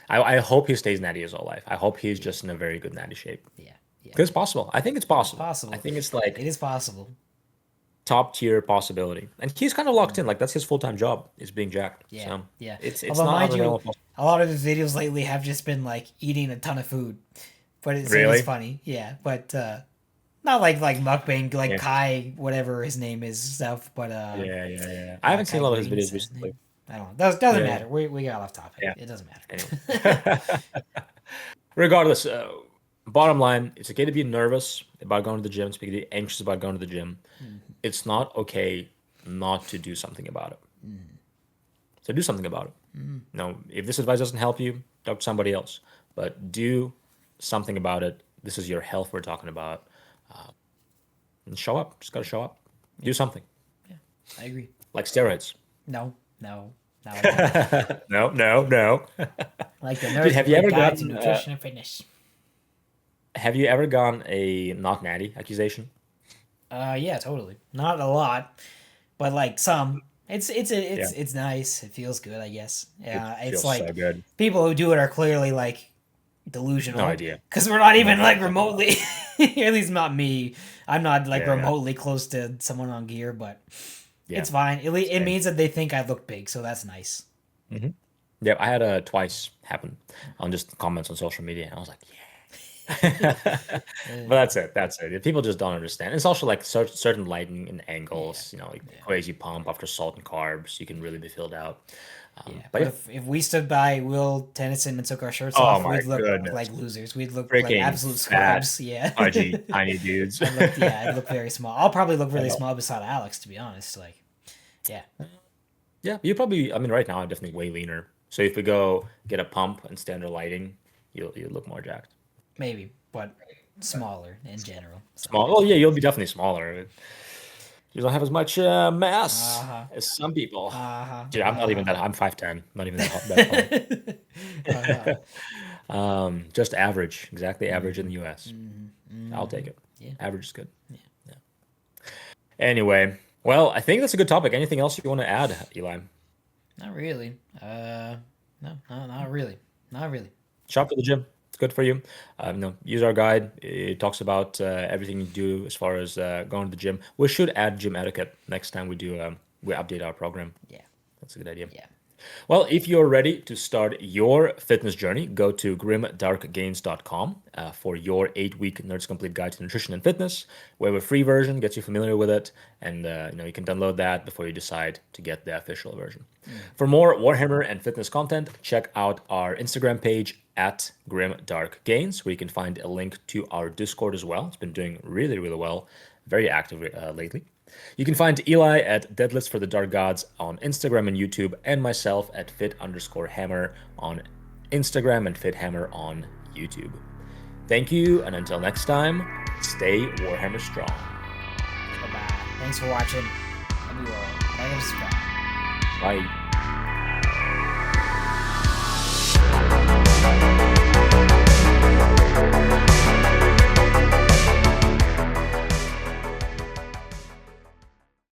Speaker 1: I hope he stays natty his whole life. I hope he's
Speaker 2: Yeah.
Speaker 1: just in a very good natty shape.
Speaker 2: Yeah. Yeah.
Speaker 1: Because it's possible. I think it's
Speaker 2: It's
Speaker 1: possible. I
Speaker 2: possible.
Speaker 1: think it's like
Speaker 2: It is possible.
Speaker 1: top tier possibility. And he's kind of locked in.
Speaker 2: Hmm.
Speaker 1: Like that's his full time job is being jacked.
Speaker 2: Yeah.
Speaker 1: So
Speaker 2: Yeah.
Speaker 1: it's
Speaker 2: Although,
Speaker 1: not out
Speaker 2: mind
Speaker 1: of the realm
Speaker 2: you,
Speaker 1: of possibility.
Speaker 2: a lot of his videos lately have just been like eating a ton of food, but it's
Speaker 1: Really?
Speaker 2: funny. Yeah, but not like mukbang like
Speaker 1: Yeah.
Speaker 2: Kai whatever his name is stuff, but
Speaker 1: Yeah, yeah, yeah. I haven't seen
Speaker 2: Kai
Speaker 1: a lot of his
Speaker 2: Green's
Speaker 1: videos
Speaker 2: his
Speaker 1: recently.
Speaker 2: name. I don't know. Doesn't
Speaker 1: Yeah,
Speaker 2: matter. We got off topic.
Speaker 1: yeah.
Speaker 2: It doesn't matter.
Speaker 1: Anyway. Regardless, bottom line, it's okay to be nervous about going to the gym. It's okay to be anxious about going to the gym.
Speaker 2: Mhm.
Speaker 1: It's not okay not to do something about it.
Speaker 2: Mhm.
Speaker 1: So do something about it.
Speaker 2: Mhm.
Speaker 1: No, if this advice doesn't help you, talk to somebody else. But do something about it. This is your health we're talking about. Uh, and show up. Just gotta show up.
Speaker 2: Yeah,
Speaker 1: Do something.
Speaker 2: yeah, I agree.
Speaker 1: Like steroids.
Speaker 2: No, no, not like that.
Speaker 1: No, no, no.
Speaker 2: Like the
Speaker 1: Dude,
Speaker 2: nerd, like guide to nutrition and fitness.
Speaker 1: have you ever gotten a not natty accusation?
Speaker 2: Yeah, totally. Not a lot, but like some.
Speaker 1: Yeah,
Speaker 2: It's nice. It feels good, I guess.
Speaker 1: it
Speaker 2: Yeah, it's
Speaker 1: feels so
Speaker 2: like
Speaker 1: good.
Speaker 2: people who do it are clearly like
Speaker 1: No
Speaker 2: delusional
Speaker 1: idea.
Speaker 2: because we're not
Speaker 1: No
Speaker 2: even
Speaker 1: idea what
Speaker 2: like
Speaker 1: you're talking about.
Speaker 2: remotely. At least not me. I'm not like
Speaker 1: Yeah, yeah.
Speaker 2: remotely close to someone on gear, but
Speaker 1: Yeah.
Speaker 2: It's fine. It
Speaker 1: Same.
Speaker 2: means that they think I look big, so that's nice.
Speaker 1: Hmm. Yeah, I had a twice happen on just comments on social media, and I was like, yeah. But
Speaker 2: Uh,
Speaker 1: that's it. That's it. People just don't understand. It's also like certain lighting and
Speaker 2: yeah,
Speaker 1: angles, like
Speaker 2: yeah,
Speaker 1: crazy pump after salt and carbs, you can really be filled out.
Speaker 2: yeah.
Speaker 1: But
Speaker 2: But
Speaker 1: yeah.
Speaker 2: if we stood by Will Tennyson and took our shirts
Speaker 1: Oh
Speaker 2: off,
Speaker 1: my
Speaker 2: we'd look
Speaker 1: goodness.
Speaker 2: like losers. We'd look like
Speaker 1: Freaking
Speaker 2: absolute
Speaker 1: fat,
Speaker 2: scrubs. Yeah.
Speaker 1: pudgy, tiny dudes.
Speaker 2: I'd look very small. I'll probably look
Speaker 1: I
Speaker 2: really
Speaker 1: know.
Speaker 2: small beside Alex, to be honest. Like, yeah,
Speaker 1: Yeah, you probably, I mean, right now I'm definitely way leaner. So if we go get a pump and standard lighting, you'll look more jacked.
Speaker 2: maybe, but smaller in general. So,
Speaker 1: Small. Oh yeah, you'll be definitely smaller. You don't have as much mass
Speaker 2: uh huh,
Speaker 1: as some people.
Speaker 2: uh huh,
Speaker 1: Dude, I'm not even
Speaker 2: uh
Speaker 1: that. I'm 5'10". Not even that tall.
Speaker 2: huh, uh huh.
Speaker 1: Just average, exactly average in
Speaker 2: Mm-hmm,
Speaker 1: the U.S. I'll
Speaker 2: mm-hmm.
Speaker 1: take it.
Speaker 2: Yeah,
Speaker 1: Average is good.
Speaker 2: yeah.
Speaker 1: Yeah. Anyway, well, I think that's a good topic. Anything else you want to add, Eli?
Speaker 2: Not really. No, not really. Not really.
Speaker 1: Shop for the gym. It's good for you. Use our guide. It talks about everything you do as far as going to the gym. We should add gym etiquette next time we update our program.
Speaker 2: Yeah,
Speaker 1: That's a good idea.
Speaker 2: yeah.
Speaker 1: Well, if you're ready to start your fitness journey, go to grimdarkgains.com for your 8-week Nerds Complete Guide to Nutrition and Fitness. We have a free version, gets you familiar with it, and you can download that before you decide to get the official version. For more Warhammer and fitness content, check out our Instagram page at grimdarkgains, where you can find a link to our Discord as well. It's been doing really, really well, very active lately. You can find Eli at Deadlifts for the Dark Gods on Instagram and YouTube, and myself at fit_hammer on Instagram and fithammer on YouTube. Thank you, and until next time, stay Warhammer strong.
Speaker 2: Bye bye. Thanks for watching. Love you all. Like and subscribe.
Speaker 1: Bye.